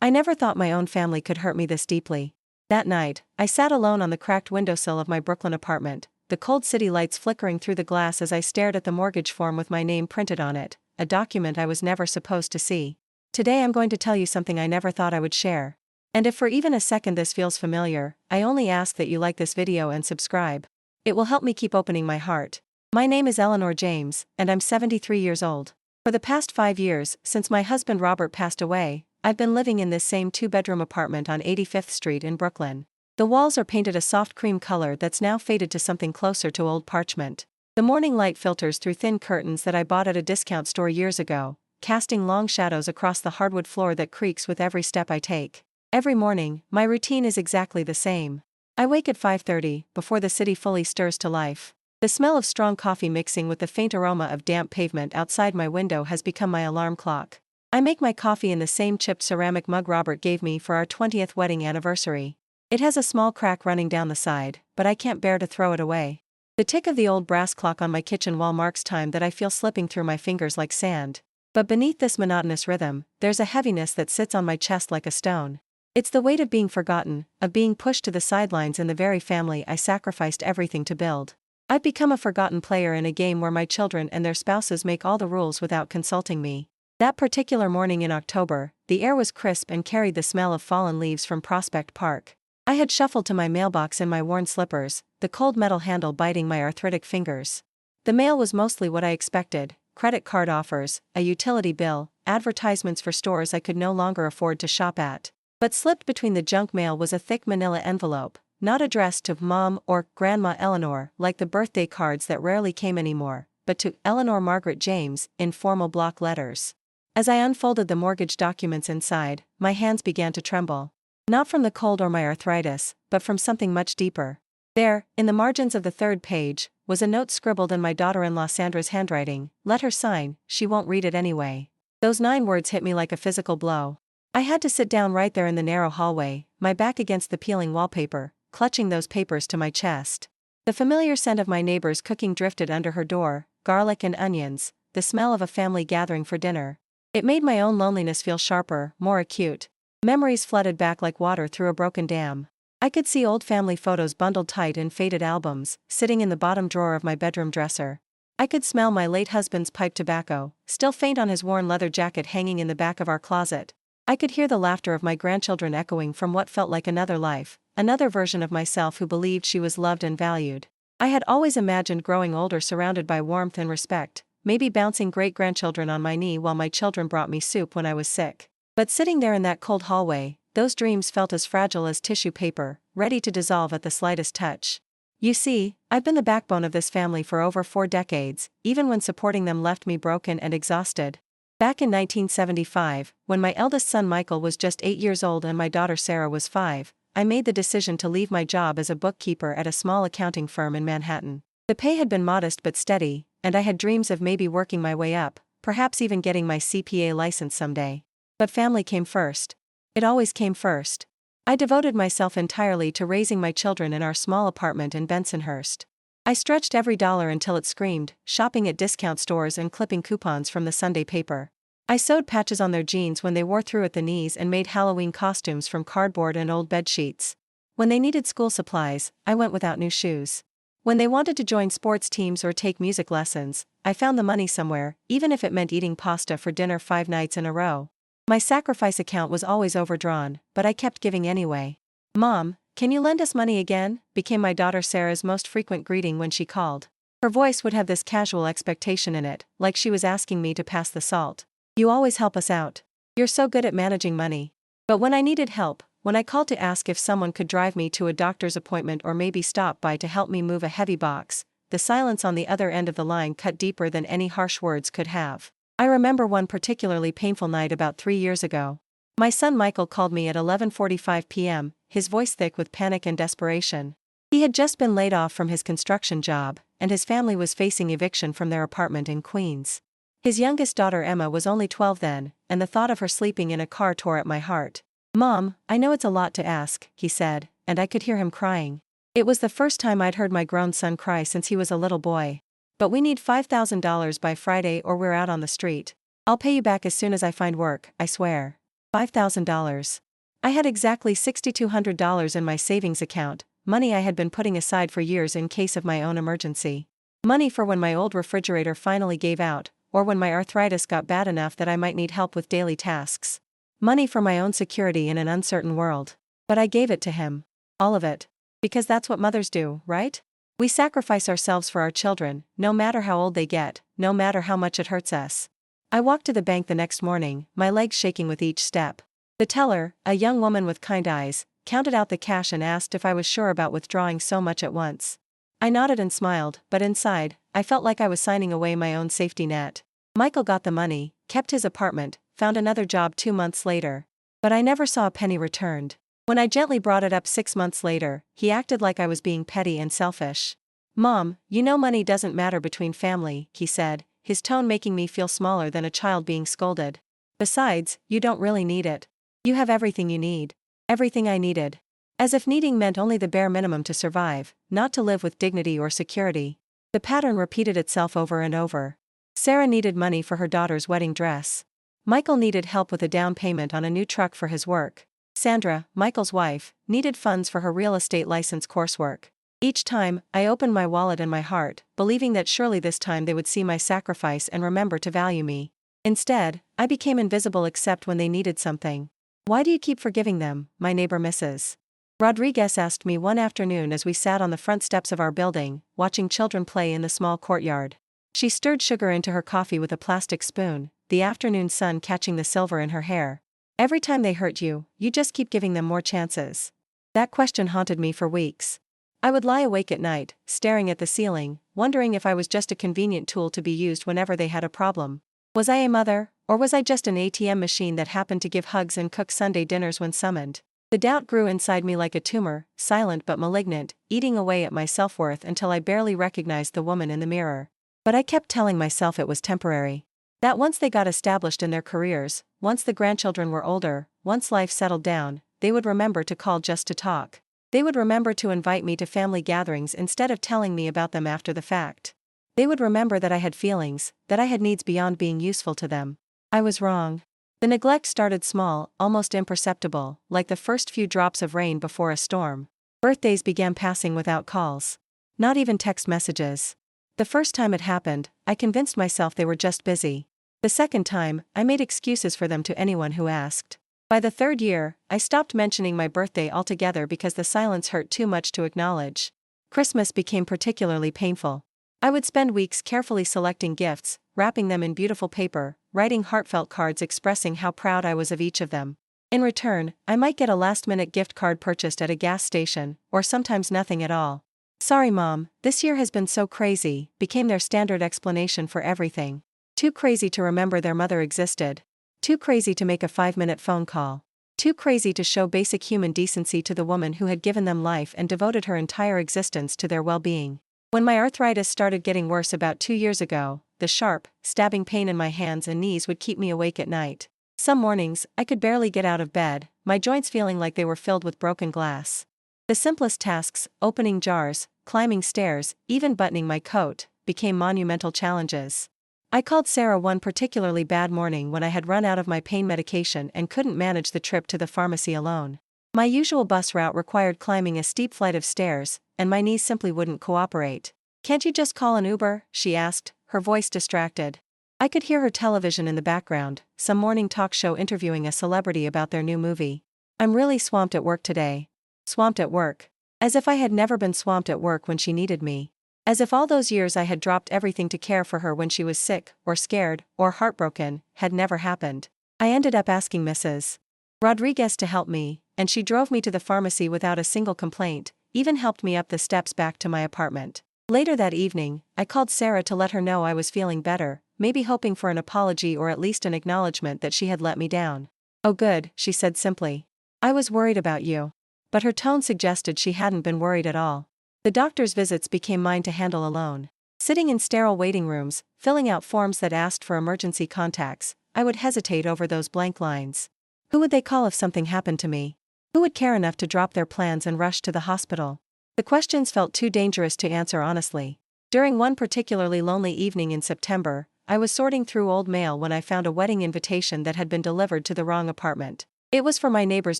I never thought my own family could hurt me this deeply. That night, I sat alone on the cracked windowsill of my Brooklyn apartment, the cold city lights flickering through the glass as I stared at the mortgage form with my name printed on it, a document I was never supposed to see. Today I'm going to tell you something I never thought I would share. And if for even a second this feels familiar, I only ask that you like this video and subscribe. It will help me keep opening my heart. My name is Eleanor James, and I'm 73 years old. For the past 5 years, since my husband Robert passed away, I've been living in this same 2-bedroom apartment on 85th Street in Brooklyn. The walls are painted a soft cream color that's now faded to something closer to old parchment. The morning light filters through thin curtains that I bought at a discount store years ago, casting long shadows across the hardwood floor that creaks with every step I take. Every morning, my routine is exactly the same. I wake at 5:30, before the city fully stirs to life. The smell of strong coffee mixing with the faint aroma of damp pavement outside my window has become my alarm clock. I make my coffee in the same chipped ceramic mug Robert gave me for our 20th wedding anniversary. It has a small crack running down the side, but I can't bear to throw it away. The tick of the old brass clock on my kitchen wall marks time that I feel slipping through my fingers like sand. But beneath this monotonous rhythm, there's a heaviness that sits on my chest like a stone. It's the weight of being forgotten, of being pushed to the sidelines in the very family I sacrificed everything to build. I've become a forgotten player in a game where my children and their spouses make all the rules without consulting me. That particular morning in October, the air was crisp and carried the smell of fallen leaves from Prospect Park. I had shuffled to my mailbox in my worn slippers, the cold metal handle biting my arthritic fingers. The mail was mostly what I expected: credit card offers, a utility bill, advertisements for stores I could no longer afford to shop at. But slipped between the junk mail was a thick manila envelope, not addressed to Mom or Grandma Eleanor like the birthday cards that rarely came anymore, but to Eleanor Margaret James in formal block letters. As I unfolded the mortgage documents inside, my hands began to tremble. Not from the cold or my arthritis, but from something much deeper. There, in the margins of the third page, was a note scribbled in my daughter-in-law Sandra's handwriting: "Let her sign, she won't read it anyway." Those 9 words hit me like a physical blow. I had to sit down right there in the narrow hallway, my back against the peeling wallpaper, clutching those papers to my chest. The familiar scent of my neighbor's cooking drifted under her door, garlic and onions, the smell of a family gathering for dinner. It made my own loneliness feel sharper, more acute. Memories flooded back like water through a broken dam. I could see old family photos bundled tight in faded albums, sitting in the bottom drawer of my bedroom dresser. I could smell my late husband's pipe tobacco, still faint on his worn leather jacket hanging in the back of our closet. I could hear the laughter of my grandchildren echoing from what felt like another life, another version of myself who believed she was loved and valued. I had always imagined growing older surrounded by warmth and respect, maybe bouncing great-grandchildren on my knee while my children brought me soup when I was sick. But sitting there in that cold hallway, those dreams felt as fragile as tissue paper, ready to dissolve at the slightest touch. You see, I've been the backbone of this family for over 4 decades, even when supporting them left me broken and exhausted. Back in 1975, when my eldest son Michael was just 8 years old and my daughter Sarah was 5, I made the decision to leave my job as a bookkeeper at a small accounting firm in Manhattan. The pay had been modest but steady, and I had dreams of maybe working my way up, perhaps even getting my CPA license someday. But family came first. It always came first. I devoted myself entirely to raising my children in our small apartment in Bensonhurst. I stretched every dollar until it screamed, shopping at discount stores and clipping coupons from the Sunday paper. I sewed patches on their jeans when they wore through at the knees and made Halloween costumes from cardboard and old bed sheets. When they needed school supplies, I went without new shoes. When they wanted to join sports teams or take music lessons, I found the money somewhere, even if it meant eating pasta for dinner 5 nights in a row. My sacrifice account was always overdrawn, but I kept giving anyway. "Mom, can you lend us money again?" became my daughter Sarah's most frequent greeting when she called. Her voice would have this casual expectation in it, like she was asking me to pass the salt. "You always help us out. You're so good at managing money." But when I needed help, when I called to ask if someone could drive me to a doctor's appointment or maybe stop by to help me move a heavy box, the silence on the other end of the line cut deeper than any harsh words could have. I remember one particularly painful night about 3 years ago. My son Michael called me at 11:45 p.m., his voice thick with panic and desperation. He had just been laid off from his construction job, and his family was facing eviction from their apartment in Queens. His youngest daughter Emma was only 12 then, and the thought of her sleeping in a car tore at my heart. "Mom, I know it's a lot to ask," he said, and I could hear him crying. It was the first time I'd heard my grown son cry since he was a little boy. "But we need $5,000 by Friday or we're out on the street. I'll pay you back as soon as I find work, I swear." $5,000. I had exactly $6,200 in my savings account, money I had been putting aside for years in case of my own emergency. Money for when my old refrigerator finally gave out, or when my arthritis got bad enough that I might need help with daily tasks. Money for my own security in an uncertain world. But I gave it to him. All of it. Because that's what mothers do, right? We sacrifice ourselves for our children, no matter how old they get, no matter how much it hurts us. I walked to the bank the next morning, my legs shaking with each step. The teller, a young woman with kind eyes, counted out the cash and asked if I was sure about withdrawing so much at once. I nodded and smiled, but inside, I felt like I was signing away my own safety net. Michael got the money, kept his apartment, found another job 2 months later. But I never saw a penny returned. When I gently brought it up 6 months later, he acted like I was being petty and selfish. "Mom, you know money doesn't matter between family," he said, his tone making me feel smaller than a child being scolded. "Besides, you don't really need it. You have everything you need." Everything I needed. As if needing meant only the bare minimum to survive, not to live with dignity or security. The pattern repeated itself over and over. Sarah needed money for her daughter's wedding dress. Michael needed help with a down payment on a new truck for his work. Sandra, Michael's wife, needed funds for her real estate license coursework. Each time, I opened my wallet and my heart, believing that surely this time they would see my sacrifice and remember to value me. Instead, I became invisible except when they needed something. "Why do you keep forgiving them, my neighbor Mrs. Rodriguez?" asked me one afternoon as we sat on the front steps of our building, watching children play in the small courtyard. She stirred sugar into her coffee with a plastic spoon, the afternoon sun catching the silver in her hair. "Every time they hurt you, you just keep giving them more chances." That question haunted me for weeks. I would lie awake at night, staring at the ceiling, wondering if I was just a convenient tool to be used whenever they had a problem. Was I a mother, or was I just an ATM machine that happened to give hugs and cook Sunday dinners when summoned? The doubt grew inside me like a tumor, silent but malignant, eating away at my self-worth until I barely recognized the woman in the mirror. But I kept telling myself it was temporary. That once they got established in their careers, once the grandchildren were older, once life settled down, they would remember to call just to talk. They would remember to invite me to family gatherings instead of telling me about them after the fact. They would remember that I had feelings, that I had needs beyond being useful to them. I was wrong. The neglect started small, almost imperceptible, like the first few drops of rain before a storm. Birthdays began passing without calls. Not even text messages. The first time it happened, I convinced myself they were just busy. The second time, I made excuses for them to anyone who asked. By the third year, I stopped mentioning my birthday altogether because the silence hurt too much to acknowledge. Christmas became particularly painful. I would spend weeks carefully selecting gifts, wrapping them in beautiful paper, writing heartfelt cards expressing how proud I was of each of them. In return, I might get a last-minute gift card purchased at a gas station, or sometimes nothing at all. "Sorry Mom, this year has been so crazy," became their standard explanation for everything. Too crazy to remember their mother existed. Too crazy to make a 5-minute phone call. Too crazy to show basic human decency to the woman who had given them life and devoted her entire existence to their well-being. When my arthritis started getting worse about 2 years ago, the sharp, stabbing pain in my hands and knees would keep me awake at night. Some mornings, I could barely get out of bed, my joints feeling like they were filled with broken glass. The simplest tasks, opening jars, climbing stairs, even buttoning my coat, became monumental challenges. I called Sarah one particularly bad morning when I had run out of my pain medication and couldn't manage the trip to the pharmacy alone. My usual bus route required climbing a steep flight of stairs, and my knees simply wouldn't cooperate. "Can't you just call an Uber?" she asked, her voice distracted. I could hear her television in the background, some morning talk show interviewing a celebrity about their new movie. "I'm really swamped at work today." Swamped at work. As if I had never been swamped at work when she needed me. As if all those years I had dropped everything to care for her when she was sick, or scared, or heartbroken, had never happened. I ended up asking Mrs. Rodriguez to help me, and she drove me to the pharmacy without a single complaint, even helped me up the steps back to my apartment. Later that evening, I called Sarah to let her know I was feeling better, maybe hoping for an apology or at least an acknowledgement that she had let me down. "Oh good," she said simply. "I was worried about you." But her tone suggested she hadn't been worried at all. The doctor's visits became mine to handle alone. Sitting in sterile waiting rooms, filling out forms that asked for emergency contacts, I would hesitate over those blank lines. Who would they call if something happened to me? Who would care enough to drop their plans and rush to the hospital? The questions felt too dangerous to answer honestly. During one particularly lonely evening in September, I was sorting through old mail when I found a wedding invitation that had been delivered to the wrong apartment. It was for my neighbor's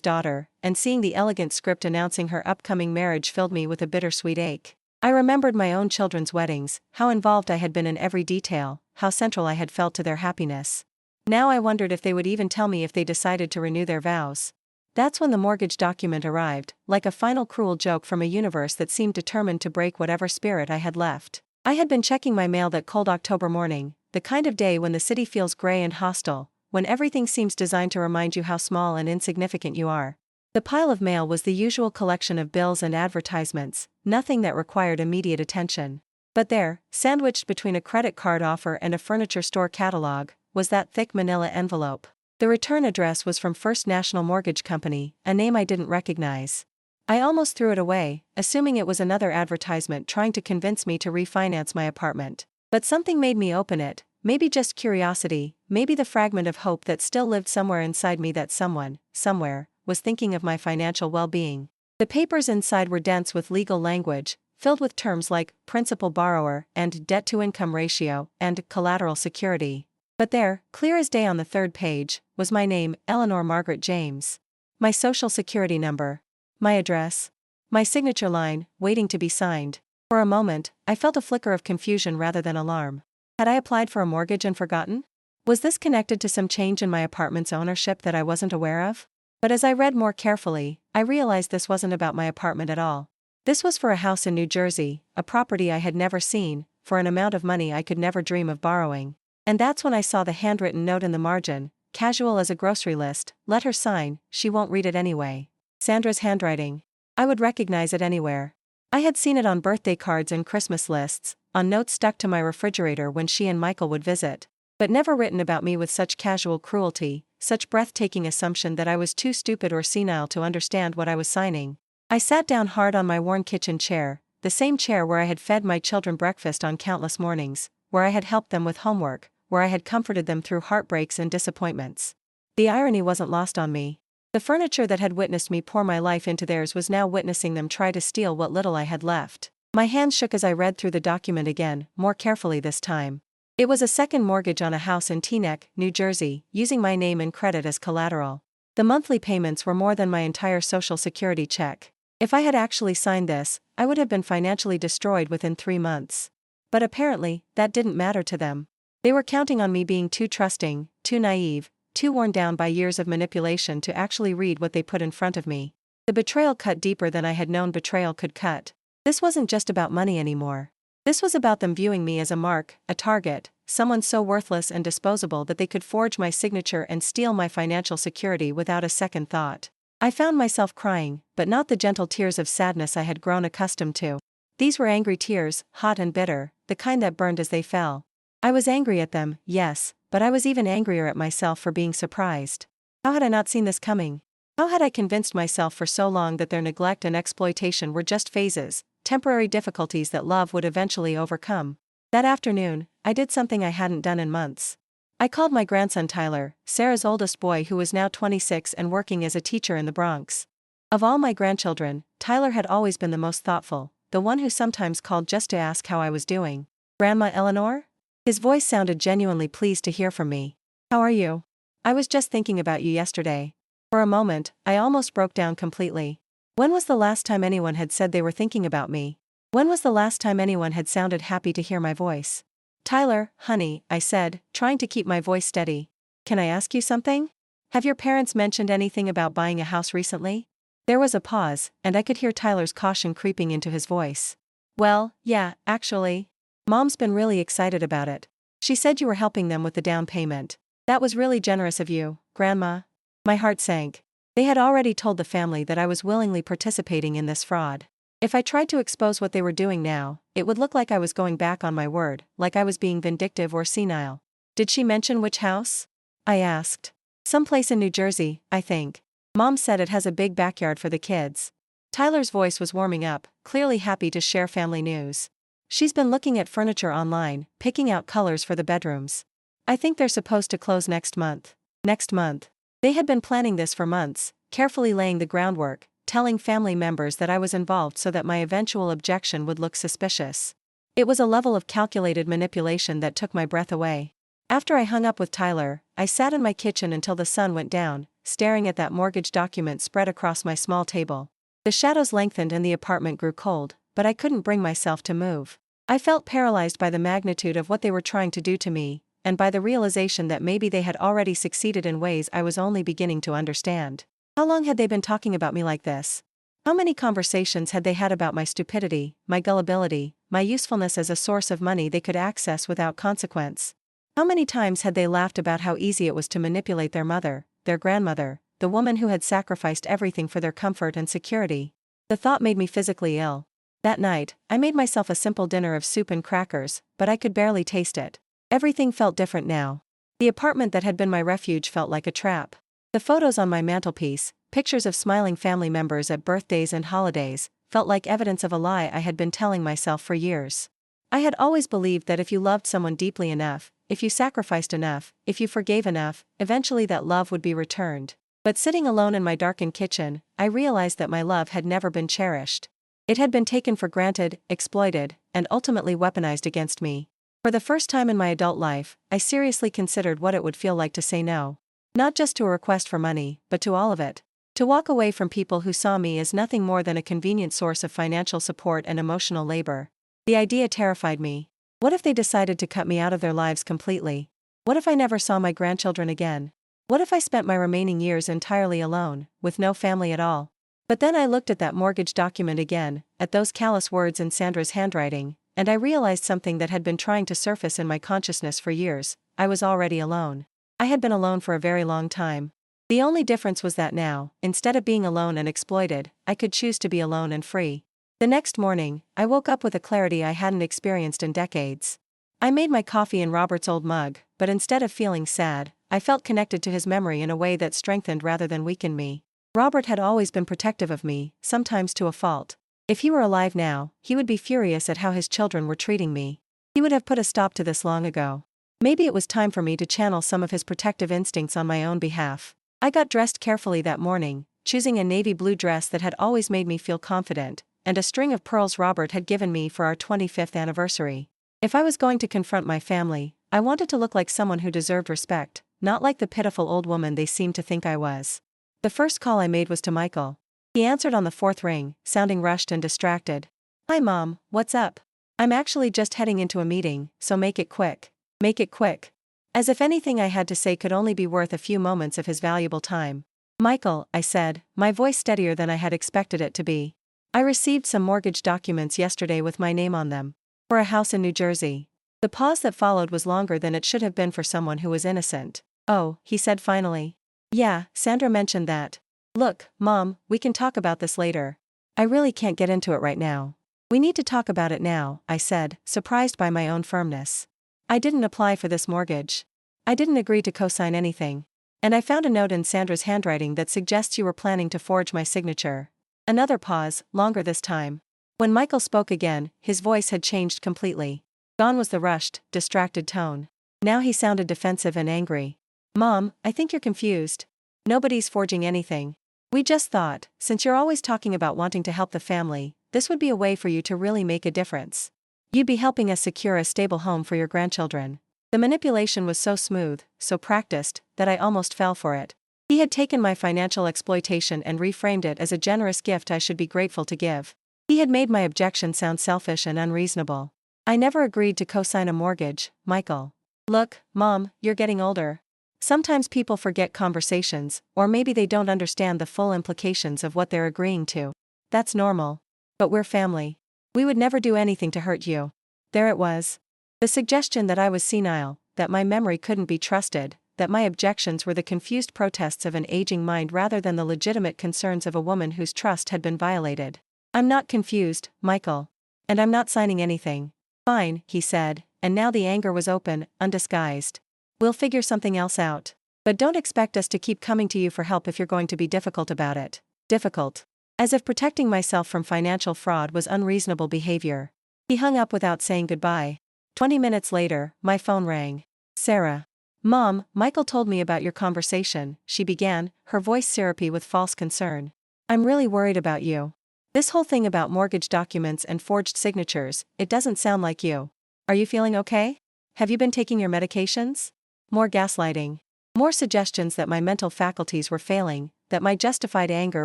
daughter, and seeing the elegant script announcing her upcoming marriage filled me with a bittersweet ache. I remembered my own children's weddings, how involved I had been in every detail, how central I had felt to their happiness. Now I wondered if they would even tell me if they decided to renew their vows. That's when the mortgage document arrived, like a final cruel joke from a universe that seemed determined to break whatever spirit I had left. I had been checking my mail that cold October morning, the kind of day when the city feels gray and hostile, when everything seems designed to remind you how small and insignificant you are. The pile of mail was the usual collection of bills and advertisements, nothing that required immediate attention. But there, sandwiched between a credit card offer and a furniture store catalog, was that thick manila envelope. The return address was from First National Mortgage Company, a name I didn't recognize. I almost threw it away, assuming it was another advertisement trying to convince me to refinance my apartment. But something made me open it, maybe just curiosity, maybe the fragment of hope that still lived somewhere inside me that someone, somewhere, was thinking of my financial well-being. The papers inside were dense with legal language, filled with terms like principal borrower and debt-to-income ratio and collateral security. But there, clear as day on the third page, was my name, Eleanor Margaret James. My social security number. My address. My signature line, waiting to be signed. For a moment, I felt a flicker of confusion rather than alarm. Had I applied for a mortgage and forgotten? Was this connected to some change in my apartment's ownership that I wasn't aware of? But as I read more carefully, I realized this wasn't about my apartment at all. This was for a house in New Jersey, a property I had never seen, for an amount of money I could never dream of borrowing. And that's when I saw the handwritten note in the margin, casual as a grocery list, let her sign, she won't read it anyway. Sandra's handwriting. I would recognize it anywhere. I had seen it on birthday cards and Christmas lists, on notes stuck to my refrigerator when she and Michael would visit. But never written about me with such casual cruelty, such breathtaking assumption that I was too stupid or senile to understand what I was signing. I sat down hard on my worn kitchen chair, the same chair where I had fed my children breakfast on countless mornings, where I had helped them with homework, where I had comforted them through heartbreaks and disappointments. The irony wasn't lost on me. The furniture that had witnessed me pour my life into theirs was now witnessing them try to steal what little I had left. My hands shook as I read through the document again, more carefully this time. It was a second mortgage on a house in Teaneck, New Jersey, using my name and credit as collateral. The monthly payments were more than my entire Social Security check. If I had actually signed this, I would have been financially destroyed within 3 months. But apparently, that didn't matter to them. They were counting on me being too trusting, too naive, too worn down by years of manipulation to actually read what they put in front of me. The betrayal cut deeper than I had known betrayal could cut. This wasn't just about money anymore. This was about them viewing me as a mark, a target, someone so worthless and disposable that they could forge my signature and steal my financial security without a second thought. I found myself crying, but not the gentle tears of sadness I had grown accustomed to. These were angry tears, hot and bitter, the kind that burned as they fell. I was angry at them, yes, but I was even angrier at myself for being surprised. How had I not seen this coming? How had I convinced myself for so long that their neglect and exploitation were just phases, temporary difficulties that love would eventually overcome? That afternoon, I did something I hadn't done in months. I called my grandson Tyler, Sarah's oldest boy who was now 26 and working as a teacher in the Bronx. Of all my grandchildren, Tyler had always been the most thoughtful, the one who sometimes called just to ask how I was doing. "Grandma Eleanor?" His voice sounded genuinely pleased to hear from me. "How are you? I was just thinking about you yesterday." For a moment, I almost broke down completely. When was the last time anyone had said they were thinking about me? When was the last time anyone had sounded happy to hear my voice? "Tyler, honey," I said, trying to keep my voice steady. "Can I ask you something? Have your parents mentioned anything about buying a house recently?" There was a pause, and I could hear Tyler's caution creeping into his voice. "Well, yeah, actually. Mom's been really excited about it. She said you were helping them with the down payment. That was really generous of you, Grandma." My heart sank. They had already told the family that I was willingly participating in this fraud. If I tried to expose what they were doing now, it would look like I was going back on my word, like I was being vindictive or senile. "Did she mention which house?" I asked. "Someplace in New Jersey, I think. Mom said it has a big backyard for the kids." Tyler's voice was warming up, clearly happy to share family news. "She's been looking at furniture online, picking out colors for the bedrooms. I think they're supposed to close next month." Next month. They had been planning this for months, carefully laying the groundwork, telling family members that I was involved so that my eventual objection would look suspicious. It was a level of calculated manipulation that took my breath away. After I hung up with Tyler, I sat in my kitchen until the sun went down, staring at that mortgage document spread across my small table. The shadows lengthened and the apartment grew cold, but I couldn't bring myself to move. I felt paralyzed by the magnitude of what they were trying to do to me, and by the realization that maybe they had already succeeded in ways I was only beginning to understand. How long had they been talking about me like this? How many conversations had they had about my stupidity, my gullibility, my usefulness as a source of money they could access without consequence? How many times had they laughed about how easy it was to manipulate their mother, their grandmother, the woman who had sacrificed everything for their comfort and security? The thought made me physically ill. That night, I made myself a simple dinner of soup and crackers, but I could barely taste it. Everything felt different now. The apartment that had been my refuge felt like a trap. The photos on my mantelpiece, pictures of smiling family members at birthdays and holidays, felt like evidence of a lie I had been telling myself for years. I had always believed that if you loved someone deeply enough, if you sacrificed enough, if you forgave enough, eventually that love would be returned. But sitting alone in my darkened kitchen, I realized that my love had never been cherished. It had been taken for granted, exploited, and ultimately weaponized against me. For the first time in my adult life, I seriously considered what it would feel like to say no. Not just to a request for money, but to all of it. To walk away from people who saw me as nothing more than a convenient source of financial support and emotional labor. The idea terrified me. What if they decided to cut me out of their lives completely? What if I never saw my grandchildren again? What if I spent my remaining years entirely alone, with no family at all? But then I looked at that mortgage document again, at those callous words in Sandra's handwriting, and I realized something that had been trying to surface in my consciousness for years. I was already alone. I had been alone for a very long time. The only difference was that now, instead of being alone and exploited, I could choose to be alone and free. The next morning, I woke up with a clarity I hadn't experienced in decades. I made my coffee in Robert's old mug, but instead of feeling sad, I felt connected to his memory in a way that strengthened rather than weakened me. Robert had always been protective of me, sometimes to a fault. If he were alive now, he would be furious at how his children were treating me. He would have put a stop to this long ago. Maybe it was time for me to channel some of his protective instincts on my own behalf. I got dressed carefully that morning, choosing a navy blue dress that had always made me feel confident, and a string of pearls Robert had given me for our 25th anniversary. If I was going to confront my family, I wanted to look like someone who deserved respect, not like the pitiful old woman they seemed to think I was. The first call I made was to Michael. He answered on the fourth ring, sounding rushed and distracted. "Hi Mom, what's up? I'm actually just heading into a meeting, so make it quick. Make it quick." As if anything I had to say could only be worth a few moments of his valuable time. "Michael," I said, my voice steadier than I had expected it to be. "I received some mortgage documents yesterday with my name on them. For a house in New Jersey." The pause that followed was longer than it should have been for someone who was innocent. "Oh," he said finally. "Yeah, Sandra mentioned that. Look, Mom, we can talk about this later. I really can't get into it right now." "We need to talk about it now," I said, surprised by my own firmness. "I didn't apply for this mortgage. I didn't agree to co-sign anything. And I found a note in Sandra's handwriting that suggests you were planning to forge my signature." Another pause, longer this time. When Michael spoke again, his voice had changed completely. Gone was the rushed, distracted tone. Now he sounded defensive and angry. "Mom, I think you're confused. Nobody's forging anything. We just thought, since you're always talking about wanting to help the family, this would be a way for you to really make a difference. You'd be helping us secure a stable home for your grandchildren." The manipulation was so smooth, so practiced, that I almost fell for it. He had taken my financial exploitation and reframed it as a generous gift I should be grateful to give. He had made my objection sound selfish and unreasonable. "I never agreed to co-sign a mortgage, Michael. Look, Mom, you're getting older. Sometimes people forget conversations, or maybe they don't understand the full implications of what they're agreeing to. That's normal. But we're family. We would never do anything to hurt you." There it was. The suggestion that I was senile, that my memory couldn't be trusted, that my objections were the confused protests of an aging mind rather than the legitimate concerns of a woman whose trust had been violated. "I'm not confused, Michael. And I'm not signing anything." "Fine," he said, and now the anger was open, undisguised. "We'll figure something else out. But don't expect us to keep coming to you for help if you're going to be difficult about it." Difficult. As if protecting myself from financial fraud was unreasonable behavior. He hung up without saying goodbye. 20 minutes later, my phone rang. "Sarah." "Mom, Michael told me about your conversation," she began, her voice syrupy with false concern. "I'm really worried about you. This whole thing about mortgage documents and forged signatures, it doesn't sound like you. Are you feeling okay? Have you been taking your medications?" More gaslighting. More suggestions that my mental faculties were failing, that my justified anger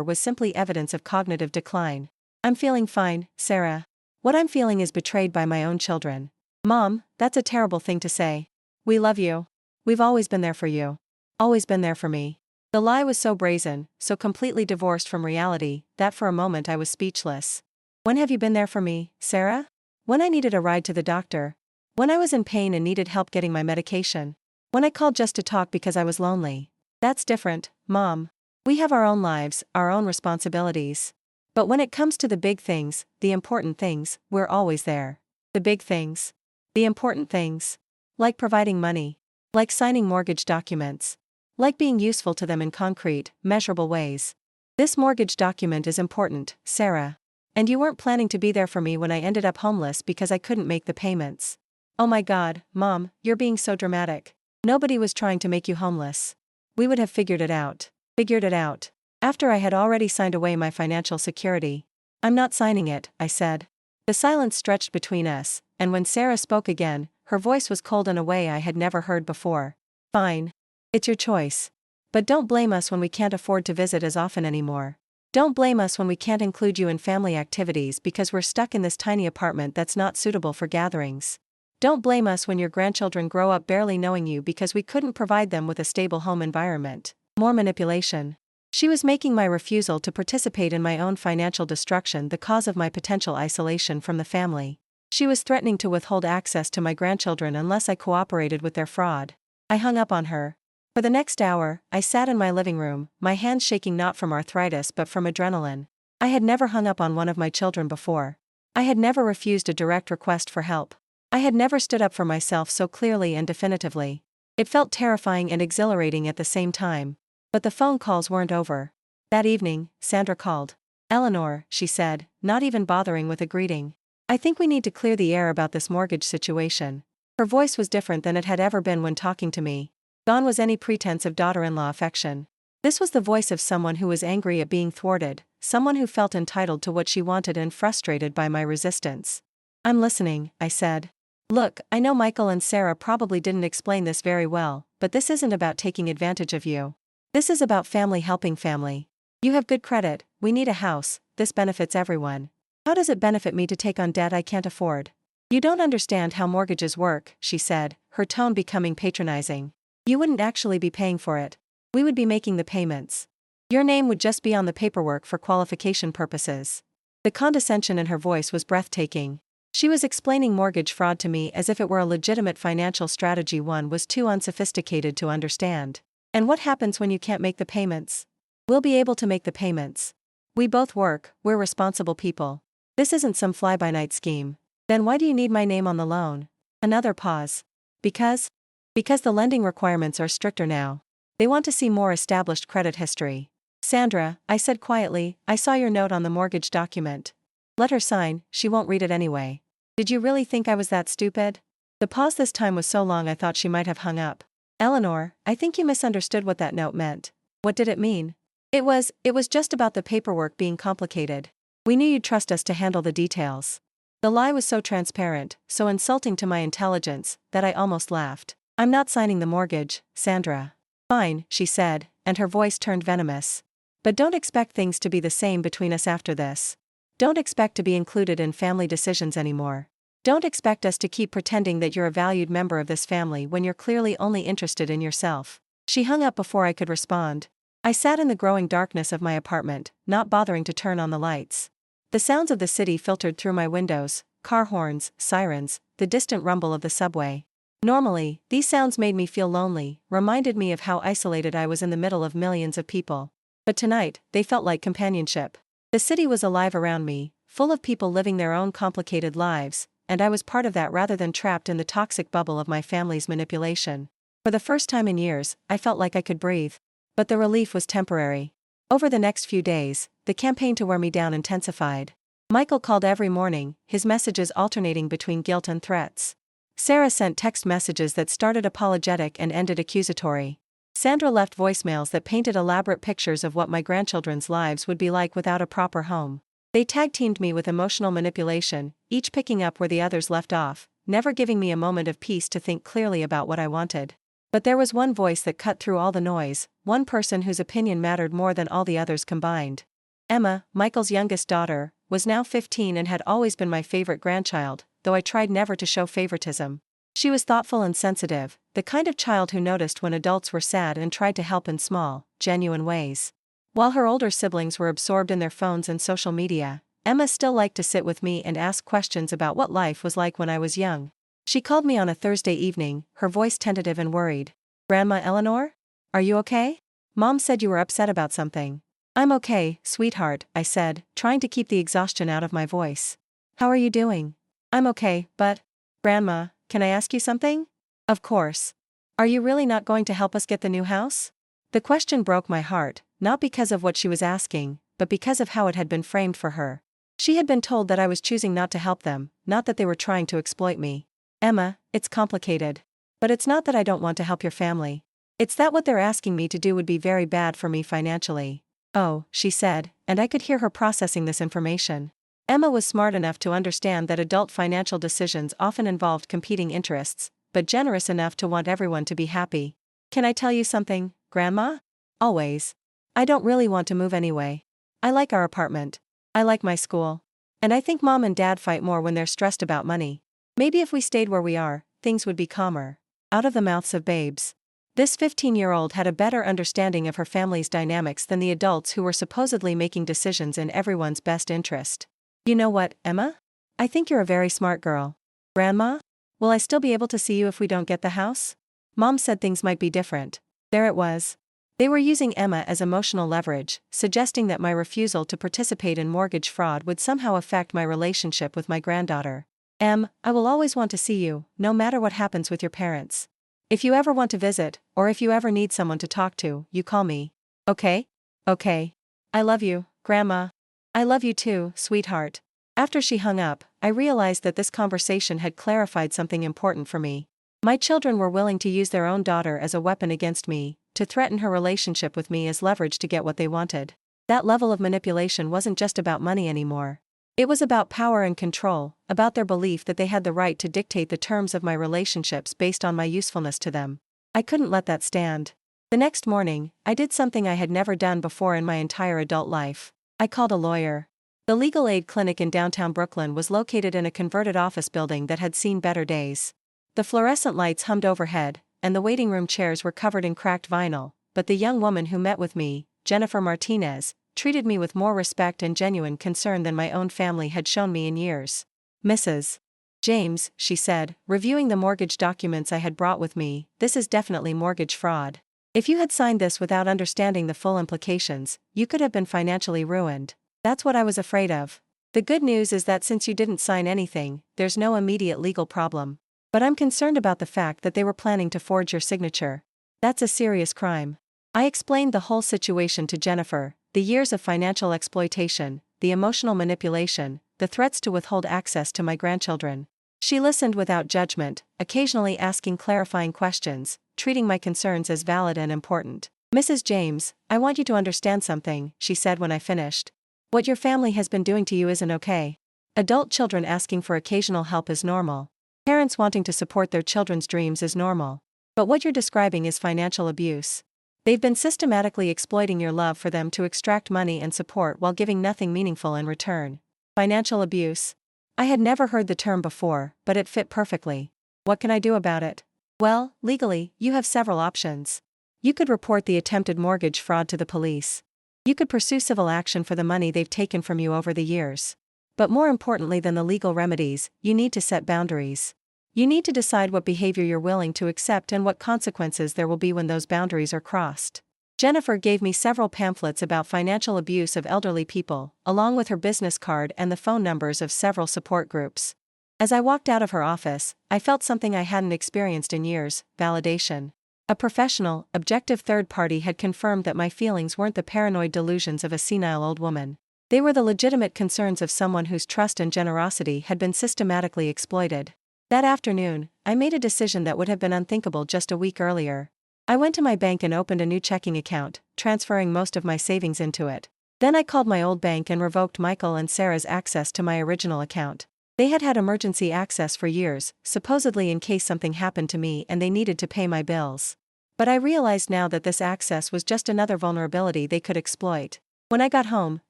was simply evidence of cognitive decline. I'm feeling fine, Sarah. What I'm feeling is betrayed by my own children. Mom, that's a terrible thing to say. We love you. We've always been there for you. Always been there for me. The lie was so brazen, so completely divorced from reality, that for a moment I was speechless. When have you been there for me, Sarah? When I needed a ride to the doctor. When I was in pain and needed help getting my medication. When I called just to talk because I was lonely. That's different, Mom. We have our own lives, our own responsibilities. But when it comes to the big things, the important things, we're always there. The big things. The important things. Like providing money. Like signing mortgage documents. Like being useful to them in concrete, measurable ways. This mortgage document is important, Sarah. And you weren't planning to be there for me when I ended up homeless because I couldn't make the payments. Oh my God, Mom, you're being so dramatic. Nobody was trying to make you homeless. We would have figured it out. Figured it out. After I had already signed away my financial security. I'm not signing it, I said. The silence stretched between us, and when Sarah spoke again, her voice was cold in a way I had never heard before. Fine. It's your choice. But don't blame us when we can't afford to visit as often anymore. Don't blame us when we can't include you in family activities because we're stuck in this tiny apartment that's not suitable for gatherings. Don't blame us when your grandchildren grow up barely knowing you because we couldn't provide them with a stable home environment. More manipulation. She was making my refusal to participate in my own financial destruction the cause of my potential isolation from the family. She was threatening to withhold access to my grandchildren unless I cooperated with their fraud. I hung up on her. For the next hour, I sat in my living room, my hands shaking not from arthritis but from adrenaline. I had never hung up on one of my children before. I had never refused a direct request for help. I had never stood up for myself so clearly and definitively. It felt terrifying and exhilarating at the same time. But the phone calls weren't over. That evening, Sandra called. Eleanor, she said, not even bothering with a greeting. I think we need to clear the air about this mortgage situation. Her voice was different than it had ever been when talking to me. Gone was any pretense of daughter-in-law affection. This was the voice of someone who was angry at being thwarted, someone who felt entitled to what she wanted and frustrated by my resistance. I'm listening, I said. Look, I know Michael and Sarah probably didn't explain this very well, but this isn't about taking advantage of you. This is about family helping family. You have good credit, we need a house, this benefits everyone. How does it benefit me to take on debt I can't afford? You don't understand how mortgages work, she said, her tone becoming patronizing. You wouldn't actually be paying for it. We would be making the payments. Your name would just be on the paperwork for qualification purposes. The condescension in her voice was breathtaking. She was explaining mortgage fraud to me as if it were a legitimate financial strategy one was too unsophisticated to understand. And what happens when you can't make the payments? We'll be able to make the payments. We both work, we're responsible people. This isn't some fly-by-night scheme. Then why do you need my name on the loan? Another pause. Because the lending requirements are stricter now. They want to see more established credit history. Sandra, I said quietly, I saw your note on the mortgage document. Let her sign, she won't read it anyway. Did you really think I was that stupid? The pause this time was so long I thought she might have hung up. Eleanor, I think you misunderstood what that note meant. What did it mean? It was just about the paperwork being complicated. We knew you'd trust us to handle the details. The lie was so transparent, so insulting to my intelligence, that I almost laughed. I'm not signing the mortgage, Sandra. Fine, she said, and her voice turned venomous. But don't expect things to be the same between us after this. Don't expect to be included in family decisions anymore. Don't expect us to keep pretending that you're a valued member of this family when you're clearly only interested in yourself. She hung up before I could respond. I sat in the growing darkness of my apartment, not bothering to turn on the lights. The sounds of the city filtered through my windows, car horns, sirens, the distant rumble of the subway. Normally, these sounds made me feel lonely, reminded me of how isolated I was in the middle of millions of people. But tonight, they felt like companionship. The city was alive around me, full of people living their own complicated lives, and I was part of that rather than trapped in the toxic bubble of my family's manipulation. For the first time in years, I felt like I could breathe. But the relief was temporary. Over the next few days, the campaign to wear me down intensified. Michael called every morning, his messages alternating between guilt and threats. Sarah sent text messages that started apologetic and ended accusatory. Sandra left voicemails that painted elaborate pictures of what my grandchildren's lives would be like without a proper home. They tag-teamed me with emotional manipulation, each picking up where the others left off, never giving me a moment of peace to think clearly about what I wanted. But there was one voice that cut through all the noise, one person whose opinion mattered more than all the others combined. Emma, Michael's youngest daughter, was now 15 and had always been my favorite grandchild, though I tried never to show favoritism. She was thoughtful and sensitive, the kind of child who noticed when adults were sad and tried to help in small, genuine ways. While her older siblings were absorbed in their phones and social media, Emma still liked to sit with me and ask questions about what life was like when I was young. She called me on a Thursday evening, her voice tentative and worried. "Grandma Eleanor? Are you okay? Mom said you were upset about something." "I'm okay, sweetheart," I said, trying to keep the exhaustion out of my voice. "How are you doing?" "I'm okay, but..." "Grandma, can I ask you something?" "Of course. Are you really not going to help us get the new house?" The question broke my heart, not because of what she was asking, but because of how it had been framed for her. She had been told that I was choosing not to help them, not that they were trying to exploit me. "Emma, it's complicated. But it's not that I don't want to help your family. It's that what they're asking me to do would be very bad for me financially." "Oh," she said, and I could hear her processing this information. Emma was smart enough to understand that adult financial decisions often involved competing interests, but generous enough to want everyone to be happy. "Can I tell you something, Grandma?" "Always. I don't really want to move anyway. I like our apartment. I like my school. And I think Mom and Dad fight more when they're stressed about money. Maybe if we stayed where we are, things would be calmer." Out of the mouths of babes. This 15-year-old had a better understanding of her family's dynamics than the adults who were supposedly making decisions in everyone's best interest. "You know what, Emma? I think you're a very smart girl." "Grandma? Will I still be able to see you if we don't get the house?" Mom said things might be different. There it was. They were using Emma as emotional leverage, suggesting that my refusal to participate in mortgage fraud would somehow affect my relationship with my granddaughter. I will always want to see you, no matter what happens with your parents. If you ever want to visit, or if you ever need someone to talk to, you call me. Okay? Okay. I love you, Grandma." "I love you too, sweetheart." After she hung up, I realized that this conversation had clarified something important for me. My children were willing to use their own daughter as a weapon against me, to threaten her relationship with me as leverage to get what they wanted. That level of manipulation wasn't just about money anymore. It was about power and control, about their belief that they had the right to dictate the terms of my relationships based on my usefulness to them. I couldn't let that stand. The next morning, I did something I had never done before in my entire adult life. I called a lawyer. The legal aid clinic in downtown Brooklyn was located in a converted office building that had seen better days. The fluorescent lights hummed overhead, and the waiting room chairs were covered in cracked vinyl, but the young woman who met with me, Jennifer Martinez, treated me with more respect and genuine concern than my own family had shown me in years. "Mrs. James," she said, reviewing the mortgage documents I had brought with me, "this is definitely mortgage fraud. If you had signed this without understanding the full implications, you could have been financially ruined. That's what I was afraid of. The good news is that since you didn't sign anything, there's no immediate legal problem. But I'm concerned about the fact that they were planning to forge your signature. That's a serious crime." I explained the whole situation to Jennifer, the years of financial exploitation, the emotional manipulation, the threats to withhold access to my grandchildren. She listened without judgment, occasionally asking clarifying questions, treating my concerns as valid and important. "Mrs. James, I want you to understand something," she said when I finished. "What your family has been doing to you isn't okay. Adult children asking for occasional help is normal. Parents wanting to support their children's dreams is normal. But what you're describing is financial abuse. They've been systematically exploiting your love for them to extract money and support while giving nothing meaningful in return." Financial abuse? I had never heard the term before, but it fit perfectly. "What can I do about it?" "Well, legally, you have several options. You could report the attempted mortgage fraud to the police. You could pursue civil action for the money they've taken from you over the years. But more importantly than the legal remedies, you need to set boundaries. You need to decide what behavior you're willing to accept and what consequences there will be when those boundaries are crossed." Jennifer gave me several pamphlets about financial abuse of elderly people, along with her business card and the phone numbers of several support groups. As I walked out of her office, I felt something I hadn't experienced in years: validation. A professional, objective third party had confirmed that my feelings weren't the paranoid delusions of a senile old woman. They were the legitimate concerns of someone whose trust and generosity had been systematically exploited. That afternoon, I made a decision that would have been unthinkable just a week earlier. I went to my bank and opened a new checking account, transferring most of my savings into it. Then I called my old bank and revoked Michael and Sarah's access to my original account. They had had emergency access for years, supposedly in case something happened to me and they needed to pay my bills. But I realized now that this access was just another vulnerability they could exploit. When I got home,